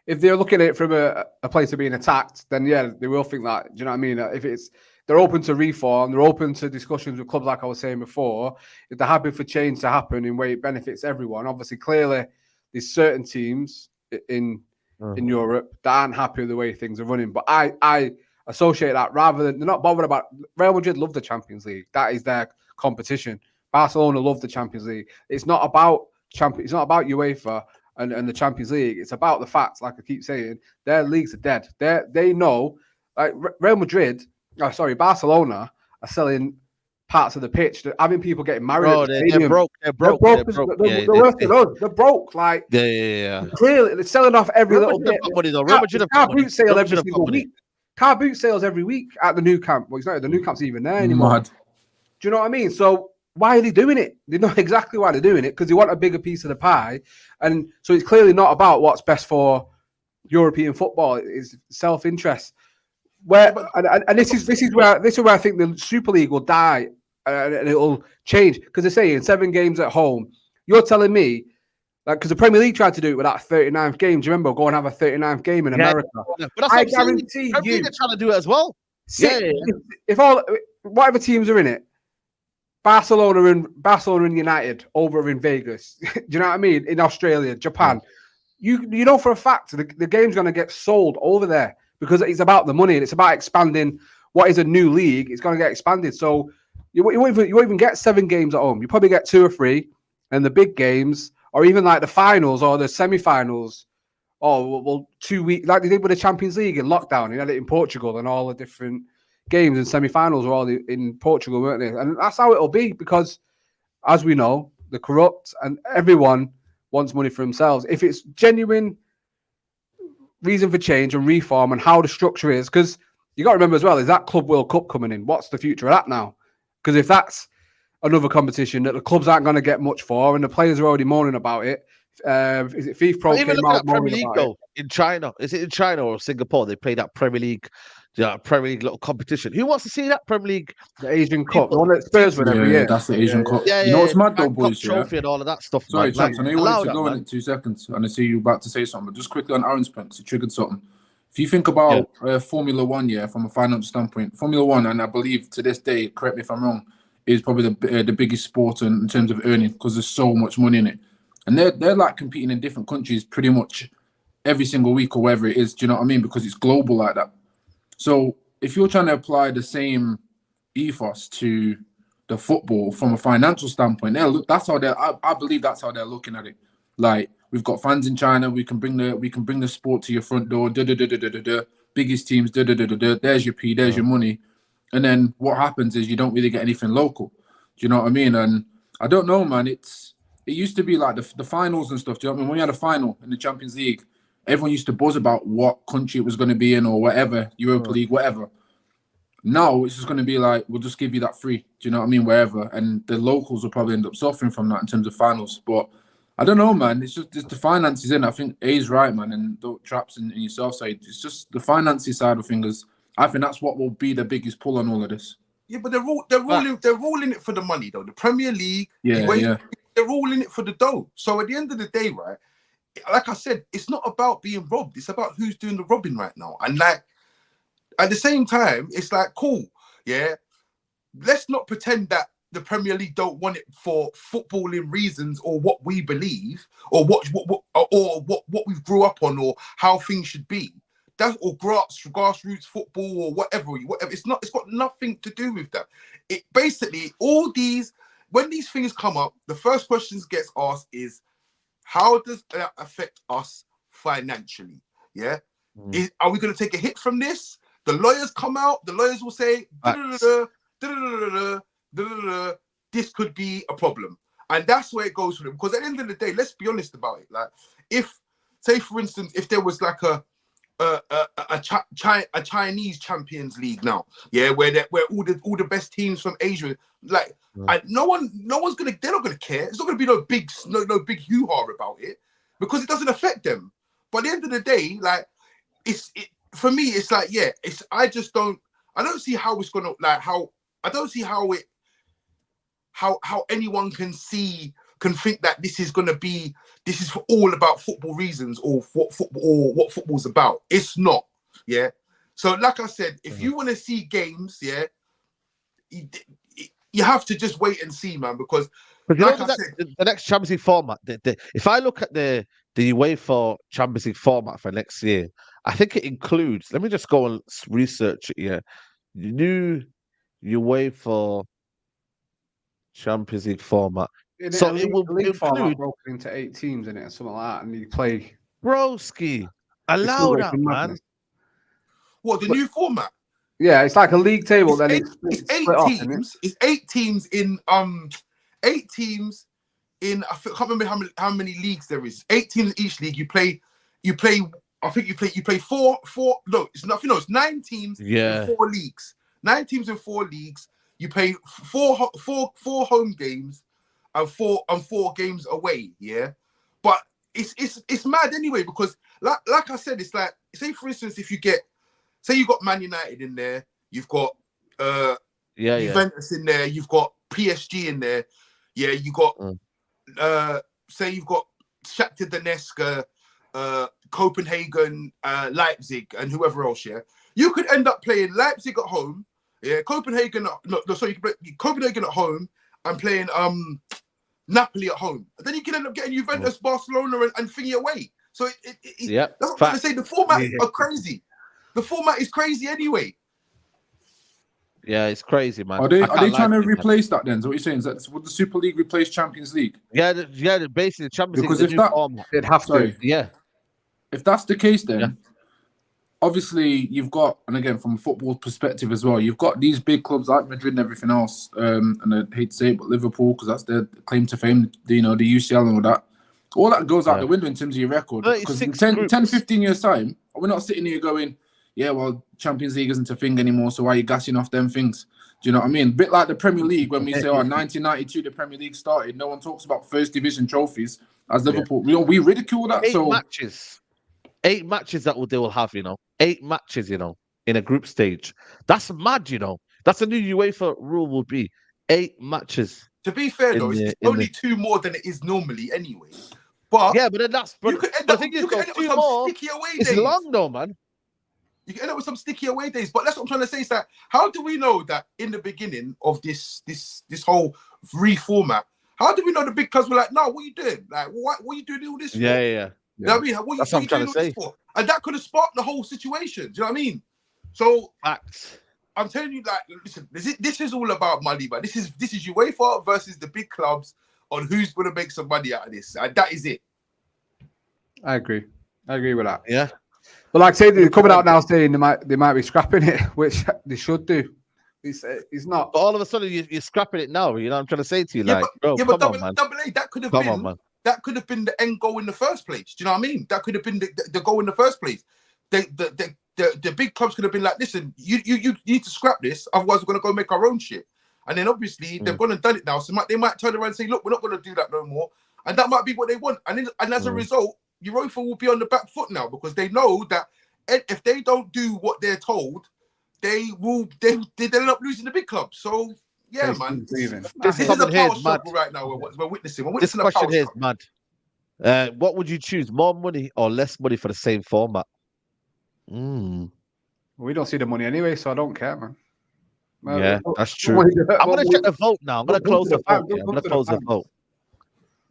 if they're looking at it from a place of being attacked, then yeah, they will think that. Do you know what I mean? If they're open to reform, they're open to discussions with clubs, like I was saying before. If they're happy for change to happen in a way it benefits everyone, obviously, clearly. There's certain teams in Europe that aren't happy with the way things are running. But I associate that rather than they're not bothered about Real Madrid love the Champions League. That is their competition. Barcelona love the Champions League. It's not about It's not about UEFA and the Champions League. It's about the fact, like I keep saying, their leagues are dead. They know, like Real Madrid, Barcelona are selling parts of the pitch, having people getting married. Bro, they're broke. They're broke. They're broke. Like, yeah. Clearly, they're selling off every little bit. Car boot sale every single week. Car boot sales every week at the new camp. Well, it's not the new camp's even there anymore. Mad. Do you know what I mean? So why are they doing it? They know exactly why they're doing it, because they want a bigger piece of the pie. And so it's clearly not about what's best for European football. It's self-interest. This is where I think the Super League will die. And it'll change, because they're saying 7 games at home. You're telling me, like, because the Premier League tried to do it with that 39th game. Do you remember? Go and have a 39th game in America. But that's I guarantee you, they're trying to do it as well. If whatever teams are in it, Barcelona and United over in Vegas. Do you know what I mean? In Australia, Japan, you know for a fact the game's going to get sold over there because it's about the money and it's about expanding what is a new league. It's going to get expanded. So you won't even get 7 games at home. You probably get 2 or 3, and the big games, or even like the finals or the semi-finals. Oh, well, 2 weeks, like they did with the Champions League in lockdown. You had it in Portugal, and all the different games and semi-finals were all in Portugal, weren't they? And that's how it'll be because, as we know, the corrupt and everyone wants money for themselves. If it's genuine reason for change and reform and how the structure is, because you got to remember as well, is that Club World Cup coming in? What's the future of that now? Because if that's another competition that the clubs aren't going to get much for, and the players are already moaning about it. Is it FIFA Pro Even came looking out at Premier moaning League about though in China, is it in China or Singapore? They play that Premier League little competition. Who wants to see that Premier League? the Asian Cup, the People, one that Spurs win every Yeah, year. that's the Asian Yeah. Cup. yeah, You know what's mad though, Bank Cup boys? Yeah. trophy and all of that stuff, Sorry, man. Like, chaps. I know you wanted allow to that, go in man. it 2 seconds, and I see you about to say something. But just quickly on Aaron's point, 'cause he triggered something. If you think about Formula One, yeah, from a financial standpoint, Formula One, and I believe to this day, correct me if I'm wrong, is probably the biggest sport in terms of earning because there's so much money in it, and they're like competing in different countries pretty much every single week or whatever it is. Do you know what I mean? Because it's global like that. So if you're trying to apply the same ethos to the football from a financial standpoint, that's how I believe that's how they're looking at it. Like we've got fans in China, we can bring the sport to your front door. Biggest teams. There's your P. There's your money. And then what happens is you don't really get anything local. Do you know what I mean? And I don't know, man. It used to be like the finals and stuff. Do you know what I mean? When we had a final in the Champions League, everyone used to buzz about what country it was going to be in or whatever, Europa League, whatever. Now it's just going to be like, we'll just give you that free. Do you know what I mean? Wherever. And the locals will probably end up suffering from that in terms of finals. But I don't know, man. It's just the finances in. I think A's right, man. And the Traps and yourself say it's just the finances side of things. I think that's what will be the biggest pull on all of this. Yeah, but they're all in it for the money though. The Premier League, Yeah. they're all in it for the dough. So at the end of the day, right? Like I said, it's not about being robbed. It's about who's doing the robbing right now. And like at the same time, it's like cool, yeah. Let's not pretend that the Premier League don't want it for footballing reasons or what we believe or what we grew up on or how things should be. That's or grassroots football or whatever. It's not. It's got nothing to do with that. It basically when these things come up, the first questions gets asked is, how does that affect us financially? Yeah, are we going to take a hit from this? The lawyers come out. The lawyers will say, this could be a problem, and that's where it goes for them. Because at the end of the day, let's be honest about it. Like, if, say, for instance, if there was like a Chinese Champions League now, yeah, where all the best teams from Asia, like, and they're not gonna care. It's not gonna be no big hoo-ha about it because it doesn't affect them. But at the end of the day, like, for me, it's like, yeah, I don't see how it's gonna, like, I don't see how anyone can think that this is for all about football reasons or what football's about. It's not, yeah. So like I said, if you want to see games, yeah, you have to just wait and see, man, because like I said, the next Champions League format, if I look at the UEFA Champions League format for next year, I think it includes, let me just go and research it here, the new UEFA Champions League format. So it will league format include broken into 8 teams in it or something like that, and you play. Broski. Allow that, man. What, the new format? Yeah, it's like a league table. It's eight teams. It's 8 teams in 8 teams in. I can't remember how many leagues there is. 8 teams in each league. You play. I think you play four. No, it's nothing. No, it's 9 teams in 4 leagues. 9 teams in 4 leagues. You play four home games and 4 games away. Yeah, but it's mad anyway because like I said, it's like, say for instance, if you get, say you got Man United in there, you've got Juventus in there, you've got PSG in there, yeah, you got say you've got Shakhtar Donetsk, Copenhagen, Leipzig, and whoever else. Yeah, you could end up playing Leipzig at home, yeah, Copenhagen at home, and playing Napoli at home. And then you can end up getting Juventus, Barcelona, and thingy away. So Yeah, that's what I'm trying to say. The format Yeah. are crazy. The format is crazy anyway. Yeah, it's crazy, man. Are they I can't lie trying to you, man. replace that then? So what you're saying is that would the Super League replace Champions League? Yeah, basically the Champions League Because is a if new that, format. They'd have sorry, to. Yeah, if that's the case, then Yeah. obviously you've got, and again from a football perspective as well, you've got these big clubs like Madrid and everything else. And I hate to say it, but Liverpool, because that's their claim to fame. The UCL and all that. All that goes out Yeah. the window in terms of your record. Because in 36 10, groups. 15 years' time, we're not sitting here going, yeah, well, Champions League isn't a thing anymore, so why are you gassing off them things? Do you know what I mean? A bit like the Premier League, when we say, 1992, the Premier League started, no one talks about first division trophies as Liverpool. We ridicule that. 8 matches that they will have, 8 matches, in a group stage. That's mad, That's a new UEFA rule would be 8 matches. To be fair, though, it's only 2 more than it is normally anyway. But yeah, but then you could end up with some sticky away days. It's long though, man. You can end up with some sticky away days. But that's what I'm trying to say is that how do we know that in the beginning of this whole reformat, how do we know the big clubs were like, no, what are you doing? Like, what are you doing all this for? Yeah. You know what I mean? What are you doing all this for? And that could have sparked the whole situation. Do you know what I mean? So facts. I'm telling you, like, listen, this is all about money, but this is UEFA versus the big clubs on who's going to make some money out of this. And that is it. I agree with that. Yeah. But like I say, they're coming out now saying they might be scrapping it, which they should do. It's not. But all of a sudden you're scrapping it now. You know what I'm trying to say to you? Yeah, like, but, bro, come double on, man. A, that could have been the end goal in the first place. Do you know what I mean? That could have been the goal in the first place. The big clubs could have been like, listen, you need to scrap this, otherwise we're gonna go make our own shit. And then obviously they've gone and done it now, so they might turn around and say, look, we're not gonna do that no more, and that might be what they want. And as a result, UEFA will be on the back foot now because they know that if they don't do what they're told, they'll end up losing the big clubs. So yeah, man, this is a power struggle right now. We're witnessing. This question here is mad. What would you choose, more money or less money for the same format? We don't see the money anyway, so I don't care, man. Yeah, that's true. I'm going to check the vote now. I'm going to close the vote. I'm going to close the vote.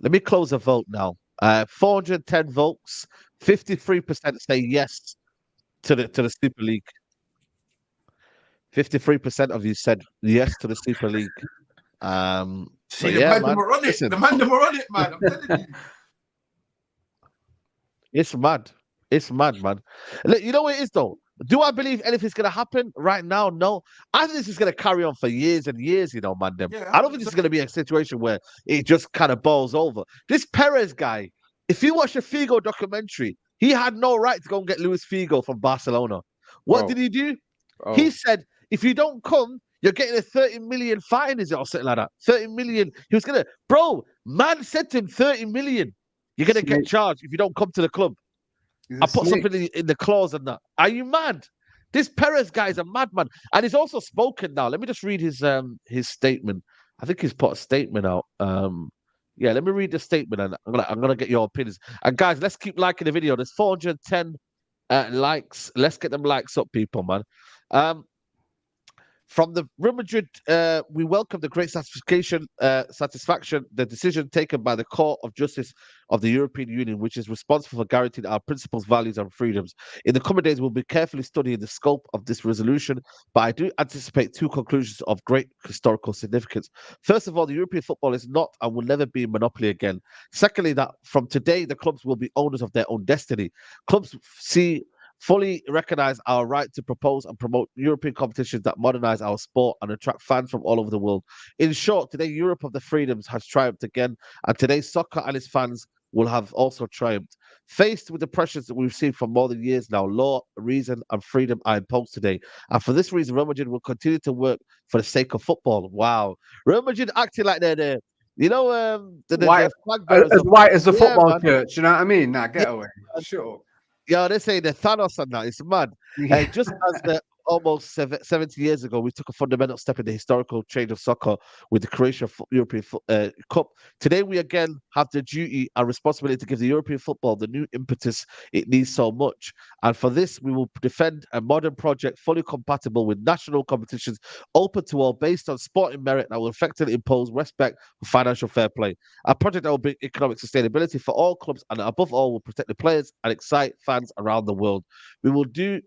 Let me close the vote now. 410 votes. 53% say yes to the Super League. 53% of you said yes to the Super League. See, the man were on it. The man were on it, man. I'm telling you. It's mad. It's mad, man. Look, you know what it is, though? Do I believe anything's going to happen right now? No. I think this is going to carry on for years and years, man. Yeah, I don't think this is going to be a situation where it just kind of boils over. This Perez guy, if you watch a Figo documentary, he had no right to go and get Luis Figo from Barcelona. What did he do? He said, if you don't come, you're getting a 30 million fine, is it, or something like that? 30 million. He was going to, man said to him, 30 million. You're going to get charged if you don't come to the club. I put something in the clause and that. Are you mad? This Perez guy is a madman. And he's also spoken now. Let me just read his statement. I think he's put a statement out. Yeah, let me read the statement and I'm gonna get your opinions. And guys, let's keep liking the video. There's 410 likes. Let's get them likes up, people, man. From the Real Madrid, we welcome the great satisfaction, the decision taken by the Court of Justice of the European Union, which is responsible for guaranteeing our principles, values, and freedoms. In the coming days, we'll be carefully studying the scope of this resolution, but I do anticipate 2 conclusions of great historical significance. First of all, the European football is not and will never be a monopoly again. Secondly, that from today, the clubs will be owners of their own destiny. Clubs fully recognize our right to propose and promote European competitions that modernize our sport and attract fans from all over the world. In short, today, Europe of the freedoms has triumphed again, and today, soccer and its fans will have also triumphed. Faced with the pressures that we've seen for more than years now, law, reason, and freedom are imposed today. And for this reason, Real Madrid will continue to work for the sake of football. Wow. Real Madrid acting like they're the white, as white as the football church, you know what I mean? Nah, get away. Shut up. Yeah, they say the Thanos and that. It's mad. Just as the almost 70 years ago, we took a fundamental step in the historical change of soccer with the Croatia European Cup. Today, we again have the duty and responsibility to give the European football the new impetus it needs so much. And for this, we will defend a modern project fully compatible with national competitions, open to all, based on sporting merit that will effectively impose respect for financial fair play. A project that will bring economic sustainability for all clubs and above all will protect the players and excite fans around the world. We will do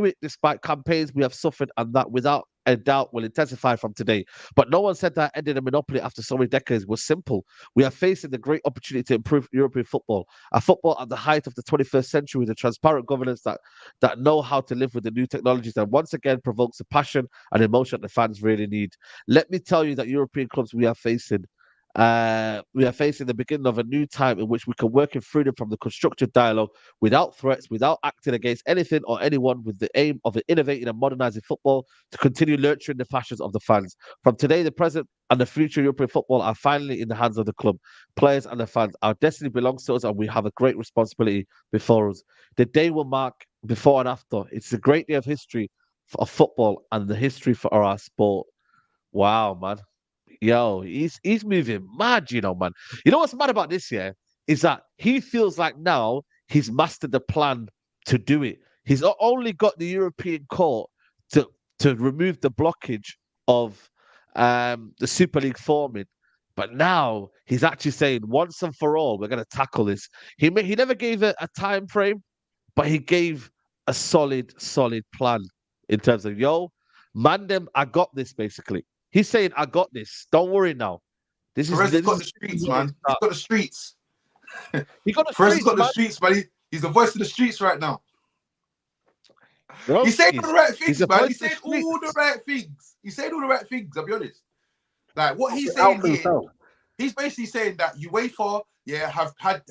it despite campaigns we have suffered, and that without a doubt will intensify from today. But no one said that ending a monopoly after so many decades was simple. We are facing the great opportunity to improve European football, a football at the height of the 21st century with a transparent governance that know how to live with the new technologies and once again provokes the passion and emotion that the fans really need. Let me tell you that European clubs we are facing the beginning of a new time in which we can work in freedom from the constructive dialogue without threats, without acting against anything or anyone, with the aim of innovating and modernizing football to continue nurturing the passions of the fans. From today, the present and the future European football are finally in the hands of the club, players, and the fans. Our destiny belongs to us, and we have a great responsibility before us. The day will mark before and after. It's a great day of history of football and the history for our sport. Wow, man. Yo, he's moving mad, man. You know what's mad about this, yeah, is that he feels like now he's mastered the plan to do it. He's not only got the European court to remove the blockage of the Super League forming, but now he's actually saying once and for all, we're going to tackle this. He never gave a time frame, but he gave a solid plan in terms of man, them, I got this basically. He's saying, I got this. Don't worry now. Perez has This got is the streets, man. He's got the streets. he got the Perez has streets, got the man. streets, man. He's the voice of the streets right now. He's saying all Broskies. the right He's things, a man. voice He's of the saying all the streets. right things. He's saying all the right things, I'll be honest. Like what he's Out saying for here, himself. he's basically saying that UEFA, have had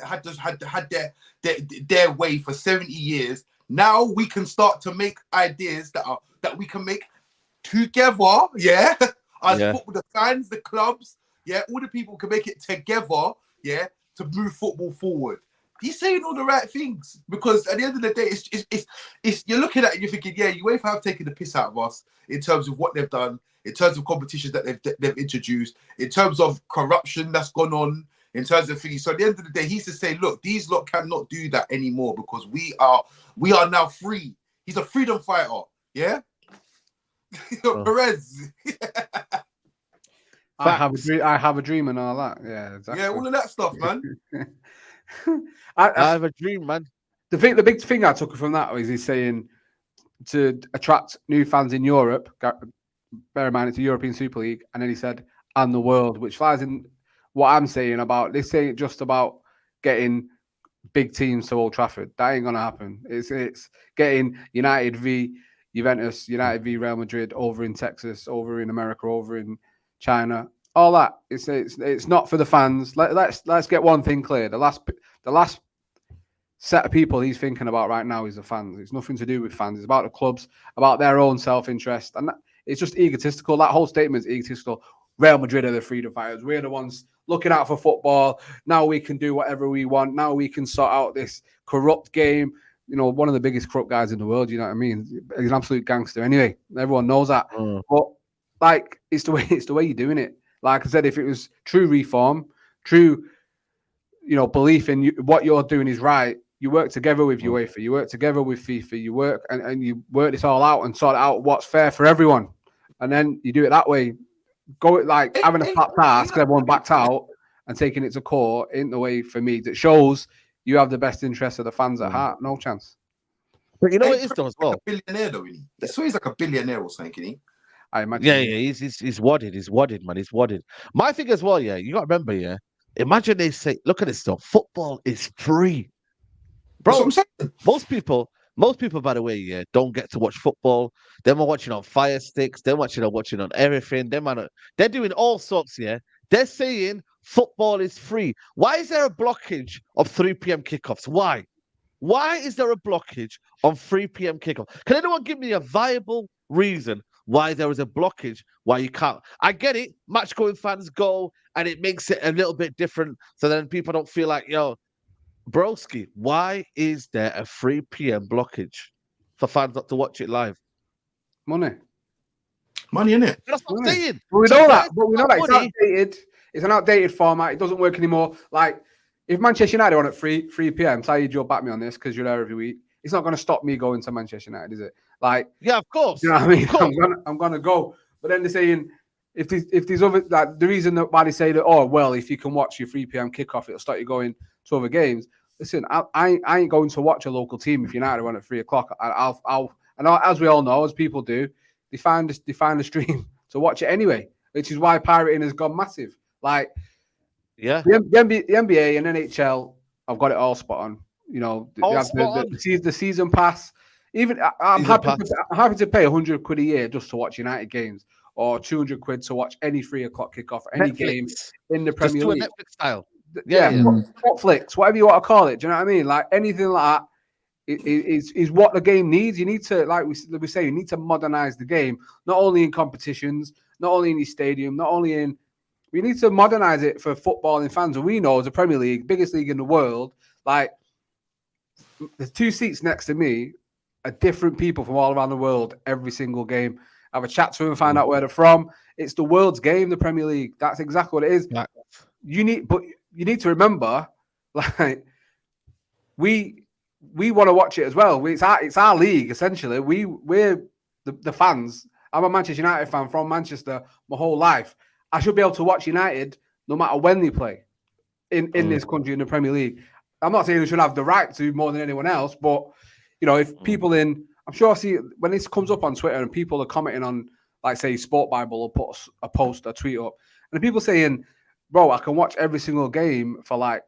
their way for 70 years. Now we can start to make ideas that we can make together, as Yeah. football, the fans, the clubs, all the people can make it together, to move football forward. He's saying all the right things because at the end of the day, it's you're looking at it, you're thinking, UEFA have taken the piss out of us in terms of what they've done, in terms of competitions that they've introduced, in terms of corruption that's gone on, in terms of things. So at the end of the day, he's to say, look, these lot cannot do that anymore because we are now free. He's a freedom fighter, yeah. Perez. I have a dream and all that. Yeah, exactly. Yeah, all of that stuff, man. I have a dream, man. The big thing I took from that was he's saying to attract new fans in Europe. Bear in mind it's a European Super League, and then he said and the world, which flies in what I'm saying about this ain't just about getting big teams to Old Trafford. That ain't gonna happen. It's getting United v Juventus, United v Real Madrid over in Texas, over in America, over in China. All that. It's not for the fans. Let's get one thing clear. The last set of people he's thinking about right now is the fans. It's nothing to do with fans. It's about the clubs, about their own self-interest, and it's just egotistical. That whole statement is egotistical. Real Madrid are the freedom fighters. We're the ones looking out for football. Now we can do whatever we want. Now we can sort out this corrupt game. One of the biggest corrupt guys in the world. You know what I mean? He's an absolute gangster. Anyway, everyone knows that. But it's the way you're doing it. Like I said, if it was true reform, true, belief in what you're doing is right, you work together with UEFA, you work together with FIFA, you work and you work this all out and sort out what's fair for everyone, and then you do it that way. Go like having a flat task, everyone backed out and taking it to court ain't the way for me. That shows you have the best interest of the fans at heart. No chance. But you know what it is though as well. Like a billionaire though, isn't he? I swear he's like a billionaire or something, isn't he? I imagine. Yeah, he's wadded, man, he's wadded. My thing as well, you got to remember, imagine they say, look at this stuff, football is free. Bro, That's what I'm saying. most people, by the way, don't get to watch football. They're watching on Fire Sticks, they're watching on everything, they're doing all sorts, They're saying football is free. Why is there a blockage of 3 p.m. kickoffs? Why? Why is there a blockage on 3 p.m. kickoff? Can anyone give me a viable reason why there is a blockage, why you can't? I get it. Match-going fans go, and it makes it a little bit different, so then people don't feel like, broski, why is there a 3 p.m. blockage for fans not to watch it live? Money. Money, innit? That's what I'm Money. saying. But we So know where's that. But we know that that it's money? outdated. It's an outdated format. It doesn't work anymore. Like if Manchester United are on at 3 p.m., Saeed, you'll back me on this because you're there every week. It's not going to stop me going to Manchester United, is it? Like, Yeah, of course. you know what I mean? Of course. I'm gonna go. But then they're saying if these other, like, the reason that why they say that, oh well, if you can watch your 3 p.m. kickoff, it'll start you going to other games. Listen, I ain't going to watch a local team if United are on at 3 o'clock. And as we all know, as people do, they find a stream to watch it anyway, which is why pirating has gone massive. Like, Yeah. the NBA and NHL, I've got it all spot on. You know, they All have spot on. the season pass. Even I'm Season happy. pass. I'm happy to pay £100 a year just to watch United games, or £200 to watch any 3 o'clock kickoff, any game Netflix. in the Just Premier do a League. Netflix style. Yeah, Yeah. Netflix, whatever you want to call it. Do you know what I mean? Like anything like that is what the game needs. You need to, like we say, you need to modernize the game, not only in competitions, not only in your stadium, not only in. We need to modernize it for footballing fans. And we know, as the Premier League, biggest league in the world, like the 2 seats next to me are different people from all around the world every single game. Have a chat to them, find out where they're from. It's the world's game, the Premier League. That's exactly what it is. Right. You need to remember, like, we want to watch it as well. It's our league, essentially. We're the fans. I'm a Manchester United fan from Manchester my whole life. I should be able to watch United no matter when they play in this country in the Premier League. I'm not saying we should have the right to more than anyone else, but you know, if people I'm sure I see when this comes up on Twitter and people are commenting on, like, say, Sport Bible or put a post, a tweet up, and the people saying, bro, I can watch every single game for like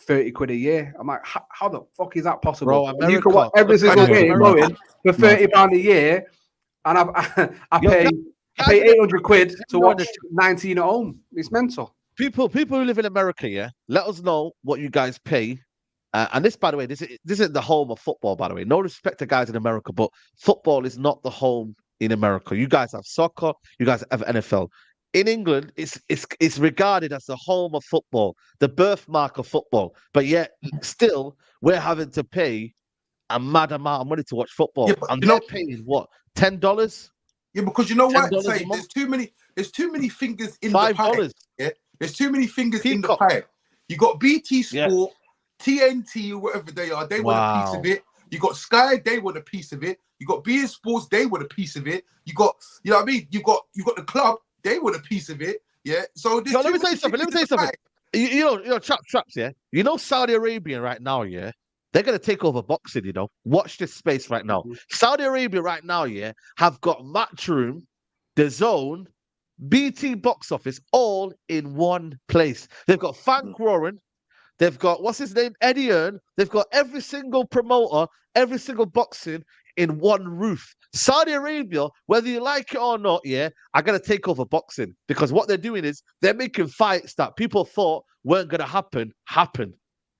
£30 a year. I'm like, how the fuck is that possible? Bro, And you America. can watch every single game America. for £30 a year, and I pay £800 to watch 19 at home. It's mental. People who live in America, yeah, let us know what you guys pay. And this, by the way, this isn't the home of football, by the way. No respect to guys in America, but football is not the home in America. You guys have soccer, you guys have NFL. In England, it's regarded as the home of football, the birthmark of football. But yet, still, we're having to pay a mad amount of money to watch football. Yeah, but and they're paying what, $10? Yeah, because you know what? $10 Say a month? there's too many fingers in $5. the pie. Yeah, there's too many fingers Peacock. in the pie. You got BT Yeah. Sport, TNT, or whatever they are. They want a piece of it. You got Sky, they want a piece of it. You got BS Sports, they want a piece of it. You got, you know what I mean? You got the club, they want a piece of it. Yeah. So Yo, let me tell you something. You know, traps, yeah. You know, Saudi Arabia right now, yeah. They're gonna take over boxing. You know, watch this space right now. Saudi Arabia right now, yeah, have got Matchroom, The Zone, BT Box Office, all in one place. They've got Frank Warren. They've got, what's his name, Eddie Earn. They've got every single promoter, every single boxing in one roof. Saudi Arabia, whether you like it or not, yeah, are going to take over boxing, because what they're doing is they're making fights that people thought weren't going to happen.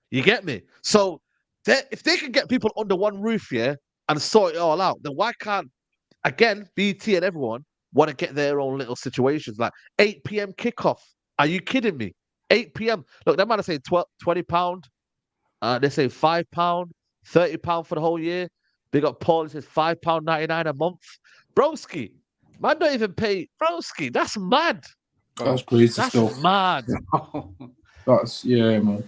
You get me? So if they can get people under one roof, yeah, and sort it all out, then why can't, again, BT and everyone want to get their own little situations, like 8 p.m. kickoff? Are you kidding me? 8 p.m. Look, they might have said £20. They say £5, £30 for the whole year. They got Paul, it says £5.99 a month. Broski, man, don't even pay. Broski, that's mad. That's crazy That's stuff. mad. That's, yeah, man.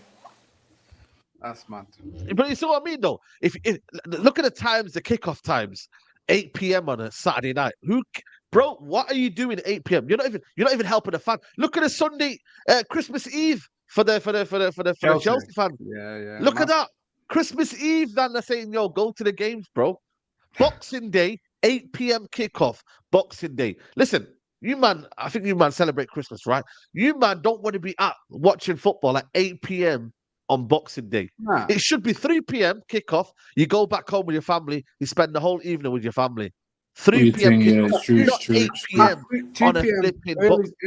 That's mad. But you see what I mean, though? If look at the times, the kickoff times, 8 p.m. on a Saturday night. Bro, what are you doing at 8 p.m.? You're not even helping the fan. Look at the Sunday, Christmas Eve for the Chelsea fan. Yeah. Look at that. Christmas Eve, then they're saying, yo, go to the games, bro. Boxing Day, 8 p.m. kickoff. Boxing Day. Listen, I think you man celebrate Christmas, right? You man don't want to be out watching football at 8 p.m. on Boxing Day. Nah. It should be 3 p.m. kickoff. You go back home with your family. You spend the whole evening with your family. 3 p.m. kickoff, it's true, not 8 p.m. 2 on a p.m. flipping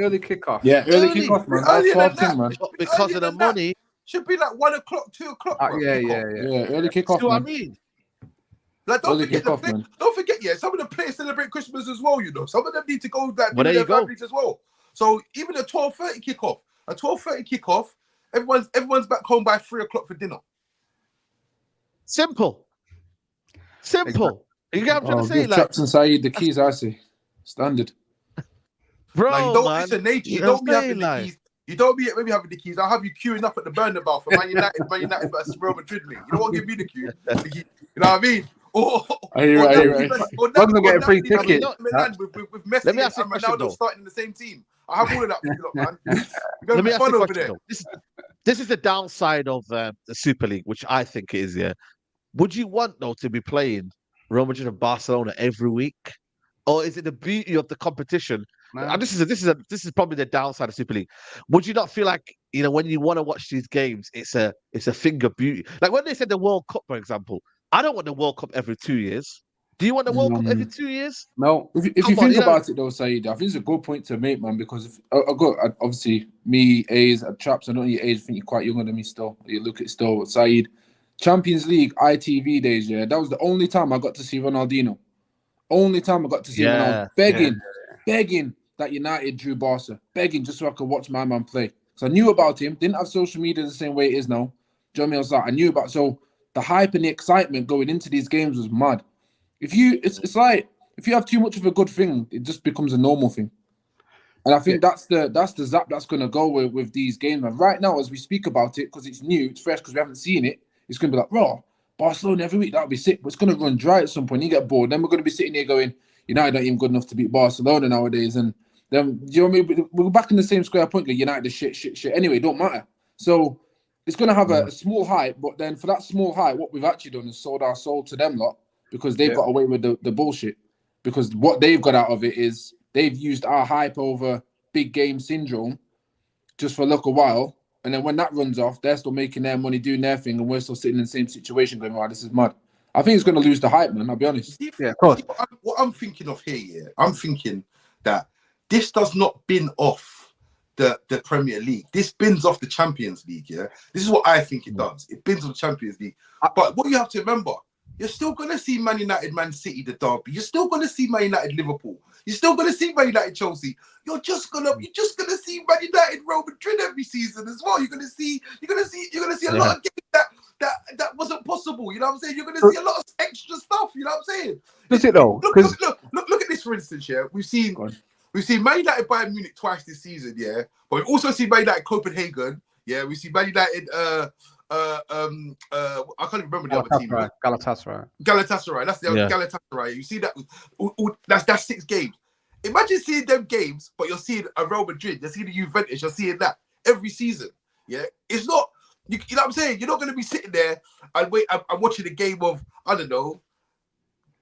early kickoff. Yeah, early kickoff, man. Earlier That's than 12 that. man. But because of the money, Should be like 1 o'clock, 2 o'clock. Bro, Yeah. Early kickoff, see what I man. mean? Like, don't Early forget kickoff, man. don't forget, yeah, some of the players celebrate Christmas as well, you know. Some of them need to go like Well, be there with you their go. families as well. So even a 12:30 kickoff, everyone's back home by 3 o'clock for dinner. Simple. You get what I'm trying Oh, to say? give Like, Traps and Saeed the keys, I say. Standard. Like, you bro, don't man. listen, Nate. You You know what don't I'm be having saying? the Like, keys. You don't be maybe having the keys. I'll have you queuing up at the burner bar for Man United versus Real Madrid, mate. You don't want to give me the queue. The key. You know what I mean? Or I hear it, I hear it. London will get a free Napoli versus ticket. know, Milan with let Messi me ask you a and question, Ronaldo though. starting in the same team. I have all of that for you, lot, man. We're Let gonna me be ask you fun a over question, there. though. This is the downside of the Super League, which I think it is, yeah. Would you want, though, to be playing Real Madrid and Barcelona every week? Or is it the beauty of the competition? Nah. And this is probably the downside of Super League. Would you not feel like, you know, when you want to watch these games, it's a thing of beauty? Like when they said the World Cup, for example, I don't want the World Cup every 2 years. Do you want the World Cup every 2 years? No. If you Come on, think you know. about it though, Saeed, I think it's a good point to make, man, because if obviously me, A's, and Traps, I know your age, I think you're quite younger than me still. You look at still Saeed. Champions League ITV days, yeah, that was the only time I got to see Ronaldinho. Only time I got to see him when I was begging that United drew Barca, begging just so I could watch my man play. So I knew about him, didn't have social media the same way it is now. Do you know what I mean? I was like, I knew about, so the hype and the excitement going into these games was mad. It's like if you have too much of a good thing, it just becomes a normal thing. And I think that's the zap that's gonna go with these games. And right now, as we speak about it, because it's new, it's fresh, because we haven't seen it, it's gonna be like, raw, Barcelona every week, that'll be sick. But it's gonna run dry at some point. You get bored. Then we're gonna be sitting here going, United not even good enough to beat Barcelona nowadays. And then you know what I mean? We're back in the same square point. United is shit. Anyway, it don't matter. So it's gonna have a small hype, but then for that small hype, what we've actually done is sold our soul to them lot because they've got away with the bullshit. Because what they've got out of it is they've used our hype over big game syndrome just for a little while. And then when that runs off, they're still making their money, doing their thing, and we're still sitting in the same situation going, wow, this is mad. I think it's going to lose the hype, man. I'll be honest. Yeah, of course. What I'm thinking of here, yeah, I'm thinking that this does not bin off the Premier League. This bins off the Champions League, yeah? This is what I think it does. It bins off the Champions League. But what you have to remember, you're still going to see Man United, Man City, the derby. You're still going to see Man United, Liverpool. You're still going to see Man United, Chelsea. You're just gonna see Man United, Real Madrid every season as well. You're gonna see a lot of games that wasn't possible. You know what I'm saying? You're gonna see a lot of extra stuff. You know what I'm saying? Does it though? Look at this for instance. Yeah, we've seen Man United Bayern Munich twice this season. Yeah, but we've also seen Man United Copenhagen. Yeah, we see Man United. I can't even remember the other team. Galatasaray. That's the Galatasaray. You see that? That's 6 games. Imagine seeing them games, but you're seeing a Real Madrid, you're seeing the Juventus, you're seeing that every season. Yeah, it's not. You know what I'm saying? You're not going to be sitting there and watching a game of, I don't know,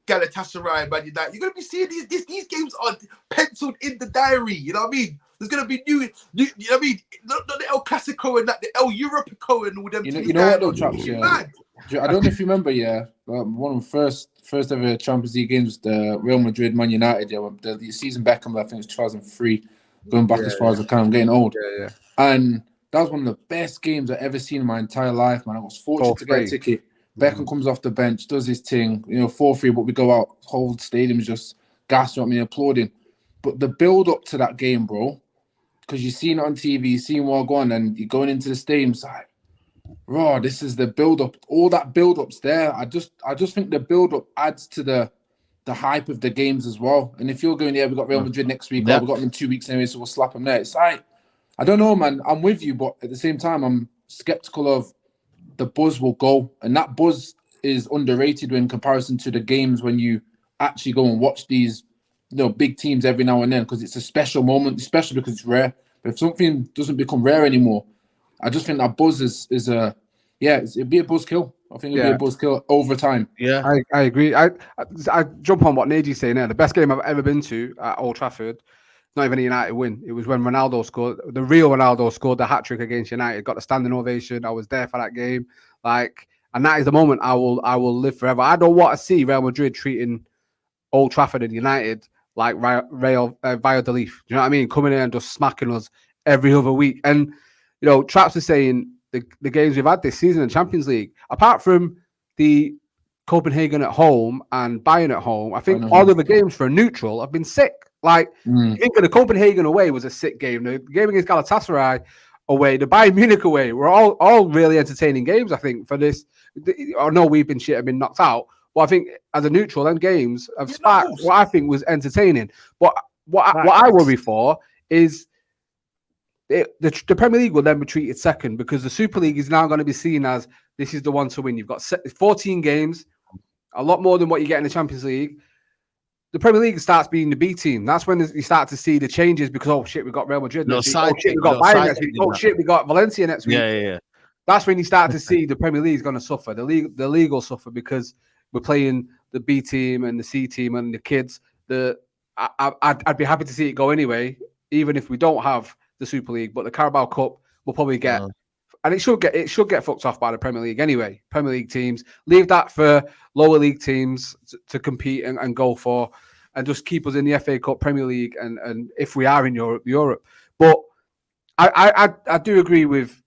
Galatasaray, Man United. You're going to be seeing these games are penciled in the diary. You know what I mean? There's going to be new you know what I mean? Not the El Clasico and that, the El Europico and all them. You know what though, Traps? Yeah. I don't know if you remember. Yeah, one of the first ever Champions League games, the Real Madrid Man United. Yeah, the season Beckham, I think it was 2003. Going back as far as I can, I'm getting old. Yeah. And that was one of the best games I've ever seen in my entire life, man. I was fortunate to get a ticket. Beckham comes off the bench, does his thing, 4-3, but we go out, whole stadium's just gassing at me, applauding. But the build up to that game, bro, because you've seen it on TV, you've seen what going, and you're going into the stadium, it's like, raw, this is the build up. All that build up's there. I just think the build up adds to the hype of the games as well. And if you're going, we got Real Madrid next week, or we got them in 2 weeks anyway, so we'll slap them there. It's like, I don't know, man. I'm with you, but at the same time, I'm skeptical of the buzz will go, and that buzz is underrated in comparison to the games when you actually go and watch these, big teams every now and then, because it's a special moment, especially because it's rare. But if something doesn't become rare anymore, I just think that buzz it'd be a buzz kill. I think it'd be a buzz kill over time. Yeah, I agree. I jump on what Naji's saying there. The best game I've ever been to at Old Trafford, not even a United win. It was when Ronaldo scored, the real Ronaldo scored the hat-trick against United, got the standing ovation. I was there for that game. And that is the moment I will live forever. I don't want to see Real Madrid treating Old Trafford and United like Real Valladolid. Do you know what I mean? Coming in and just smacking us every other week. And, Traps is saying the games we've had this season in Champions League, apart from the Copenhagen at home and Bayern at home, I think all of the games for a neutral have been sick. I think the Copenhagen away was a sick game. The game against Galatasaray away, the Bayern Munich away, were all really entertaining games, I think, for this. I know we've been shit and been knocked out, But I think as a neutral, them games have Yeah, no, of sparked course. what I think was entertaining. But what I Facts. worry for is the Premier League will then be treated second, because the Super League is now going to be seen as this is the one to win. You've got 14 games, a lot more than what you get in the Champions League. The Premier League starts being the B team. That's when you start to see the changes, because oh shit, we got Real Madrid next week. Oh shit, we got Bayern next week. Oh shit, we got Valencia next week. Yeah. That's when you start to see the Premier League is going to suffer. The league will suffer, because we're playing the B team and the C team and the kids. I'd be happy to see it go anyway, even if we don't have the Super League. But the Carabao Cup will probably get, and it should get fucked off by the Premier League anyway. Premier League teams, leave that for lower league teams to compete and go for, and just keep us in the FA Cup, Premier League, and if we are in Europe. But I do agree with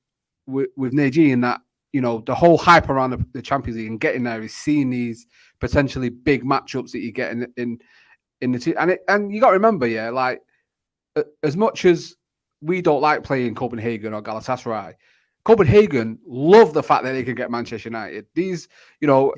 Neji in that, you know, the whole hype around the Champions League and getting there is seeing these potentially big matchups that you get in the team. And you got to remember, yeah, like as much as we don't like playing Copenhagen or Galatasaray, Copenhagen love the fact that they can get Manchester United. These, you know,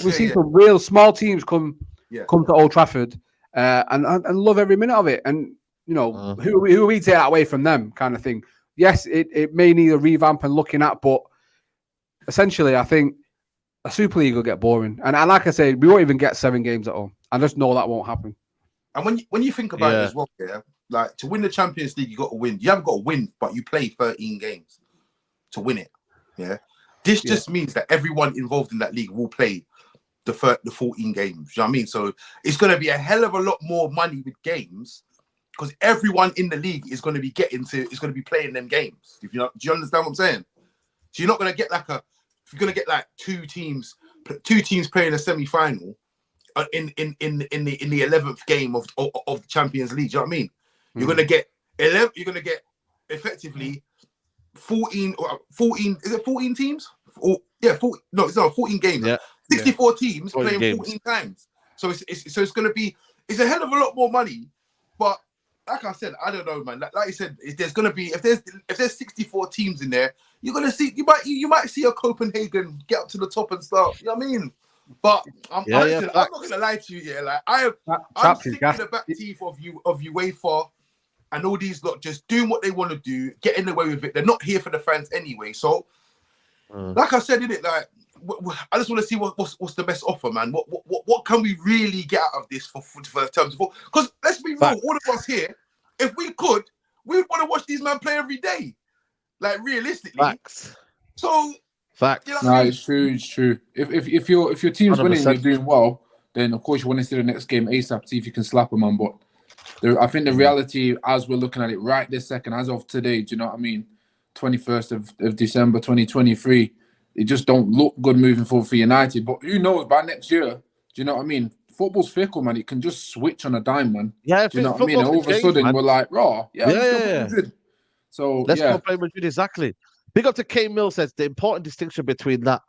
we've seen some real small teams come to Old Trafford and love every minute of it. And you know, who we take that away from them, kind of thing. Yes, it may need a revamp and looking at, but essentially, I think a Super League will get boring. And like I say, we won't even get 7 games at home. I just know that won't happen. And when you think about it as well, yeah, like to win the Champions League, you got to win. You haven't got to win, but you play 13 games to win it. Yeah, this just means that everyone involved in that league will play the 14 games. You know what I mean? So it's going to be a hell of a lot more money with games, because everyone in the league is going to be playing them games. Do you understand what I'm saying? So you're not going to get if you're going to get like two teams playing a semi-final in the 11th game of the Champions League. Do you know what I mean? You're going to get 11. You're going to get effectively 14. Is it 14 teams? 14. No, it's not 14 games. Yeah. 64 teams playing 14 times. So it's going to be a hell of a lot more money, but. Like I said, I don't know, man. Like you said, if there's 64 teams in there, you're gonna see you might see a Copenhagen get up to the top and start. You know what I mean? But I'm not gonna lie to you, yeah. Like I'm sick in the back teeth of UEFA and all these lot just doing what they want to do, getting away with it. They're not here for the fans anyway. So, like I said, innit, like I just want to see what's the best offer, man. What can we really get out of this for terms of, because let's be real, all of us here, if we could, we would want to watch these men play every day, like realistically. Facts. So, facts. You know no, it's true. If your team's 100%. Winning and you're doing well, then of course you want to see the next game ASAP, see if you can slap them on. But I think the reality, as we're looking at it right this second, as of today, do you know what I mean? 21st of December 2023. It just don't look good moving forward for United. But who knows, by next year, do you know what I mean? Football's fickle, man. It can just switch on a dime, man. Yeah, do you know what I mean? And all of a sudden, we're like, raw. Let's go play Madrid. So, let's go play Madrid, exactly. Big up to K Mill says the important distinction between that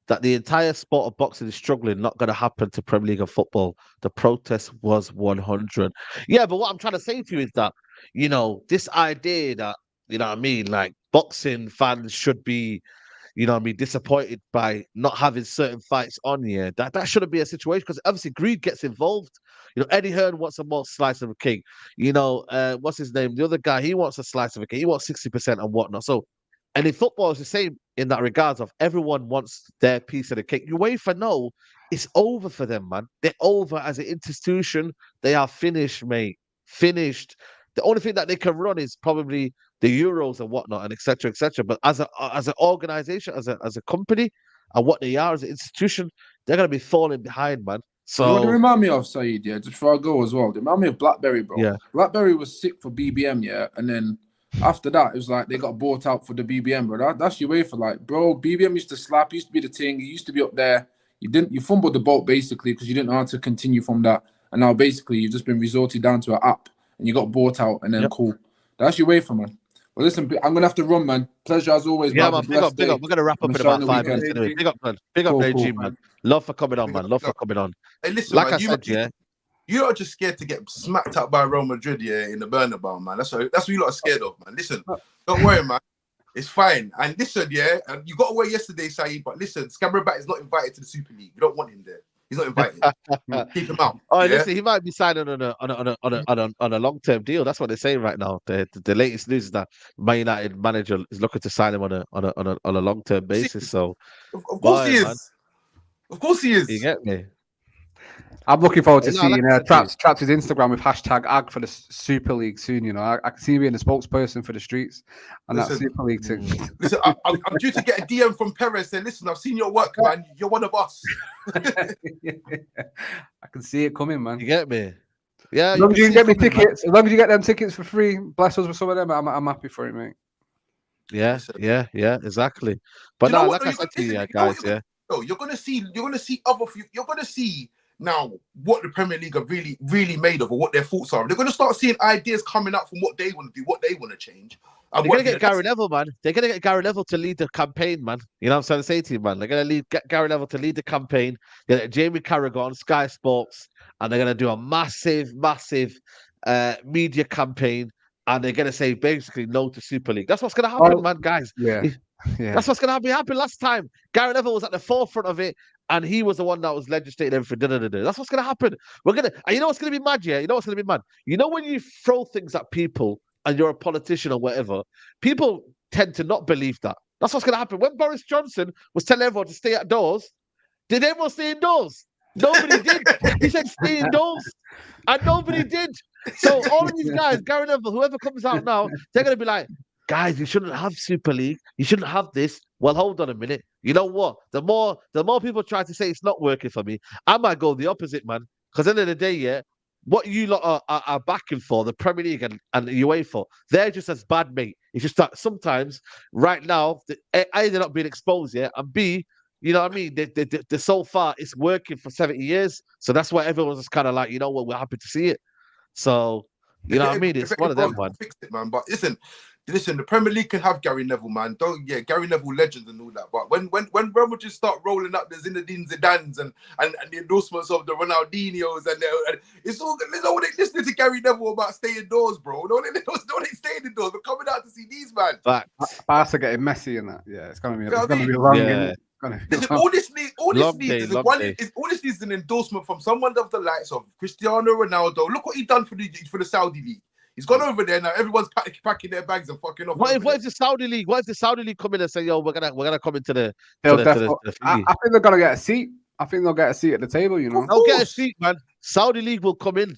the entire sport of boxing is struggling, not going to happen to Premier League of football. The protest was 100. Yeah, but what I'm trying to say to you is that, you know, this idea that, you know what I mean, like boxing fans should be, you know what I mean, disappointed by not having certain fights on here. That shouldn't be a situation, because obviously greed gets involved. You know, Eddie Hearn wants a more slice of a cake. You know, what's his name? The other guy, he wants a slice of a cake. He wants 60% and whatnot. So, and in football, it's the same in that regards of everyone wants their piece of the cake. UEFA know it's over for them, man. They're over as an institution. They are finished, mate. Finished. The only thing that they can run is probably the Euros and whatnot, and etc. etc. But as an organization, as a company, and what they are as an institution, they're gonna be falling behind, man. So you know what they remind me of, Saeed, yeah, just before I go as well. They remind me of Blackberry, bro. Yeah. Blackberry was sick for BBM, yeah, and then after that, it was like they got bought out for the BBM, bro. That's your way for like, bro. BBM used to slap, used to be the thing. You used to be up there. You fumbled the boat basically because you didn't know how to continue from that, and now basically you've just been resorted down to an app, and you got bought out, and then cool. That's your way for, man. Well, listen, I'm gonna have to run, man. Pleasure as always, yeah, man. Big up. We're gonna wrap up in about 5 minutes anyway. Big up, man. Big up, AG, man. Love for coming on, man. Love for coming on. Hey, listen, like man, I said, yeah. You're not just scared to get smacked up by Real Madrid, yeah, in the Bernabeu, man. That's what you lot are scared of, man. Listen, don't worry, man. It's fine. And listen, yeah, and you got away yesterday, Saeed, but listen, Scammerbat is not invited to the Super League. We don't want him there. He's not invited. Keep him out. Oh, Yeah? listen, he might be signing on a long-term deal. That's what they're saying right now. The latest news is that Man United manager is looking to sign him on a long-term basis. So, Of course he boy, man, is. Of course he you is. get me? I'm looking forward to No, like seeing I said to you. Traps' Instagram with hashtag ag for the Super League soon. You know, I can see you being the spokesperson for the streets and that Listen, Super League thing. Listen, I'm due to get a DM from Perez saying, listen, I've seen your work, man. You're one of us. I can see it coming, man. You get me? Yeah, As long as you can can get me see it coming, man. tickets, as long as you get them tickets for free, bless us with some of them. I'm happy for it, mate. Yeah, Listen. yeah, exactly. Do But you know no, what? like I said to you, guys, yeah. You're gonna see now what the Premier League are really made of, or what their thoughts are. They're gonna start seeing ideas coming up from what they want to do, what they want to change. They're gonna get Gary Neville, man. They're gonna get Gary Neville to lead the campaign, man. You know what I'm trying to say to you, man? They're gonna get Gary Neville to lead the campaign. Get Jamie Carragher on Sky Sports, and they're gonna do a massive media campaign, and they're gonna say basically no to Super League. That's what's gonna happen, man, guys. Yeah. That's what's gonna happen. Last time, Gary Neville was at the forefront of it, and he was the one that was legislating everything. That's what's gonna happen. We're gonna, and you know what's gonna be mad, yeah? You know what's gonna be mad? You know when you throw things at people and you're a politician or whatever, people tend to not believe that. That's what's gonna happen. When Boris Johnson was telling everyone to stay outdoors, did everyone stay indoors? Nobody did. He said stay indoors, and nobody did. So all of these guys, Gary Neville, whoever comes out now, they're gonna be like, guys, you shouldn't have Super League. You shouldn't have this. Well, hold on a minute. You know what? The more people try to say it's not working for me, I might go the opposite, man. Because at the end of the day, yeah, what you lot are backing for, the Premier League and UEFA, they're just as bad, mate. It's just that sometimes, right now, A, they're not being exposed yet, and B, you know what I mean? They so far, it's working for 70 years. So that's why everyone's just kind of like, you know what, we're happy to see it. So, you know what I mean? It's one of them, man. Fix it, man. But listen, the Premier League can have Gary Neville, man. Gary Neville legends and all that. But when Real Madrid start rolling up the Zinedine Zidanes and the endorsements of the Ronaldinhos and it's all good. No one ain't listening to Gary Neville about staying indoors, bro. No one ain't staying indoors. We're coming out to see these, man. Barca getting messy in that. Yeah, it's gonna be. It's gonna be long. Yeah. Listen, all this needs is an endorsement from someone of the likes of Cristiano Ronaldo. Look what he done for the Saudi League. He's gone over there now. Everyone's packing their bags and fucking off. What if the Saudi League? What if the Saudi League come in and say, "Yo, we're gonna come into the"? I think they're gonna get a seat. I think they'll get a seat at the table. You know, they'll get a seat, man. Saudi League will come in.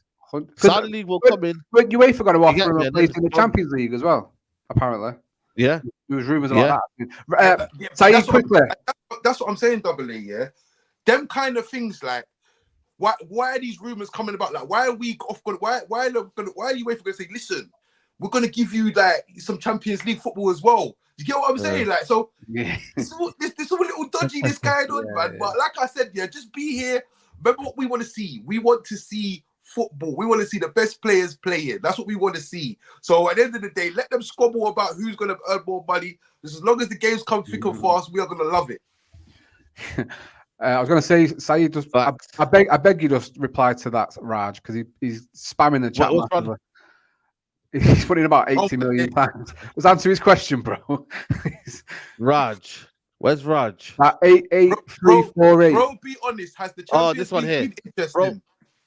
Saudi League will come in. But UEFA got to offer a place in the Champions League as well. Apparently, yeah. There was rumours about that. Saeed, quickly. That's what I'm saying, Double A. Yeah, them kind of things like. Why are these rumors coming about? Like, why are we off? Why are you waiting for going to say, listen, we're going to give you like some Champions League football as well? You get what I'm saying? Like, so this all a little dodgy. This guy on, man. But like I said, yeah, just be here. Remember what we want to see. We want to see football. We want to see the best players playing. That's what we want to see. So at the end of the day, let them squabble about who's going to earn more money. Just as long as the games come thick and fast, we are going to love it. I was going to say, Saeed, just I beg you just reply to that, Raj, because he's spamming the chat. He's putting about 80 million times. Let's answer his question, bro. Raj, where's Raj? 88348. Bro, be honest. Has the Champions this one League here, been bro?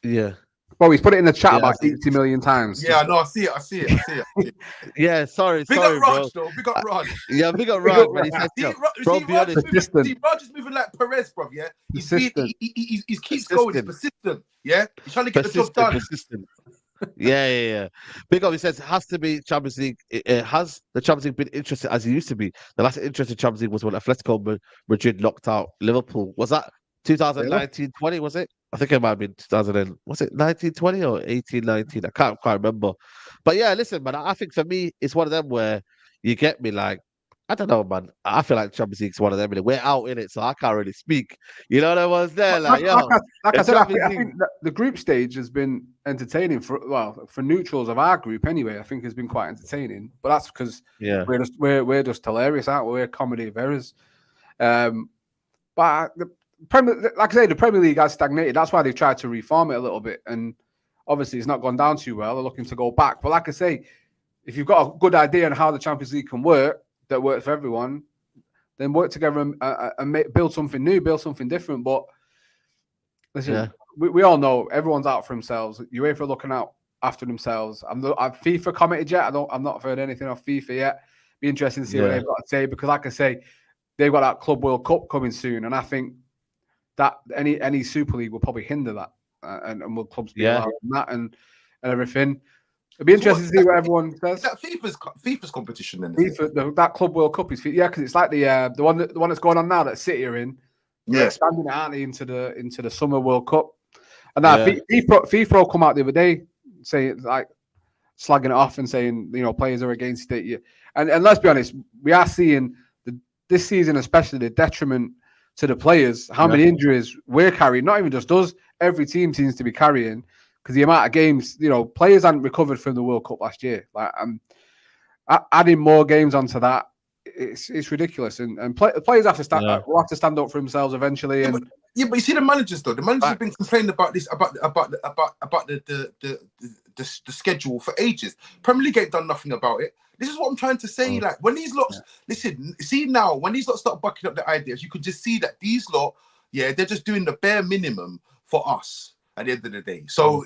Yeah. Bro, he's put it in the chat about 80 million times. Yeah, no, I see it. Yeah, sorry, big sorry, up Raj, bro. though. Big up Raj. Yeah, big up Raj, man. He said, bro, be honest. Raj is moving like Perez, bro, yeah? He keeps going. He's persistent, yeah? He's trying to get the job done. Persistent. Yeah. Big up, he says, has to be Champions League. Has the Champions League been interesting as it used to be? The last interesting Champions League was when Atletico Madrid knocked out Liverpool. Was that 2019-20, was it? I think it might have been 1920 or 18-19? I can't quite remember. But yeah, listen, man, I think for me, it's one of them where you get me like, I don't know, man. I feel like Champions League's one of them. We're out in it, so I can't really speak. You know what I was there? Like I said, I think the group stage has been entertaining for neutrals of our group anyway. I think has been quite entertaining, but that's because we're just hilarious, aren't we? We're comedy of errors. But like I say, the Premier League has stagnated. That's why they've tried to reform it a little bit, and obviously it's not gone down too well. They're looking to go back. But like I say, if you've got a good idea on how the Champions League can work, that works for everyone, then work together and build something new, build something different. But Listen, Yeah. we all know everyone's out for themselves. UEFA are looking out after themselves. I've FIFA commented yet. I've not heard anything off FIFA yet. Be interesting to see what Yeah. they've got to say, because, like I say, they've got that Club World Cup coming soon, and I think that any Super League will probably hinder that, and will clubs be Yeah. allowed in that and everything. It'll be interesting to see what everyone says. Is that FIFA's competition then? FIFA, that Club World Cup is FIFA, because it's like the one that's going on now that City are in. They're Yeah. expanding it, aren't they, into the Summer World Cup. And now Yeah. FIFA will come out the other day saying, like, slagging it off and saying, players are against it. Yeah. And let's be honest, we are seeing this season, especially, the detriment to the players, how many injuries we're carrying. Not even just us, every team seems to be carrying, because the amount of games, players hadn't recovered from the World Cup last year. Like, adding more games onto that, it's ridiculous. And players have to stand up for themselves eventually. Yeah, And yeah, but you see the managers though. The managers have been complaining about this, about the schedule for ages. Premier League ain't done nothing about it. This is what I'm trying to say. Like, when these lots, listen, see now, when these lots start bucking up the ideas, you can just see that these lot, they're just doing the bare minimum for us at the end of the day. So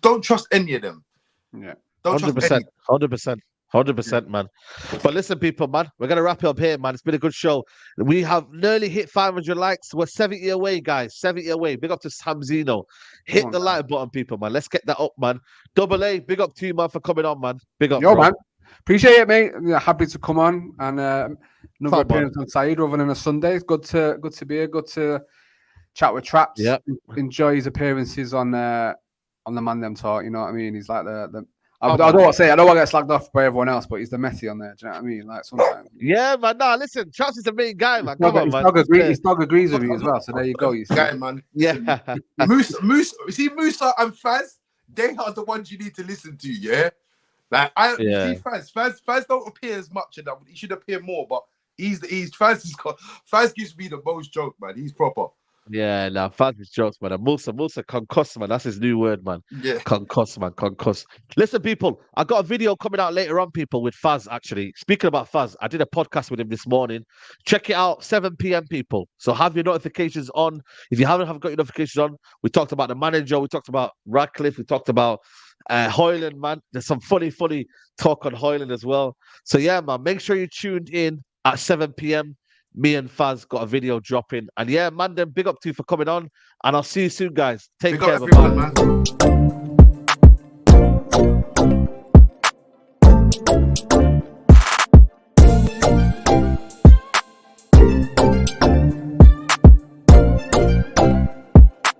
don't trust any of them. Yeah, don't 100%, 100%, man. But listen, people, man, we're gonna wrap it up here, man. It's been a good show. We have nearly hit 500 likes. We're 70 away, guys. 70 away. Big up to Samzino. Hit the like button, people, man. Let's get that up, man. Double A, big up to you, man, for coming on, man. Big up, bro. man. Appreciate it, mate. Happy to come on, and another appearance on Saeed other than a Sunday. It's good to be here. Good to chat with Traps. Yeah. Enjoy his appearances on the Man Them Talk. You know what I mean? He's like the I don't want to say, I don't want to get slagged off by everyone else, but he's the Messi on there. Do you know what I mean? Like, sometimes. Yeah, man. Nah, listen, Traps is a main guy, man. Come on, man. His dog agrees with me as well. So there you go. You see. Guy, man. Yeah. Mussa, you see, Mussa and Faz, they are the ones you need to listen to, yeah? Like, see Faz don't appear as much enough. He should appear more, but Faz gives me the most joke, man. He's proper. Yeah, nah, Faz is jokes, man. And Mussa concuss, man. That's his new word, man. Yeah. Concuss, man. Concuss. Listen, people, I got a video coming out later on, people, with Faz, actually. Speaking about Faz, I did a podcast with him this morning. Check it out, 7 p.m., people. So have your notifications on. If you haven't got your notifications on, we talked about the manager, we talked about Radcliffe, we talked about Hoyland, man. There's some funny talk on Hoyland as well. So yeah, man, make sure you tuned in at 7 p.m. Me and Faz got a video dropping. And yeah, man, then big up to you for coming on. And I'll see you soon, guys. Take care. Big up everyone, man.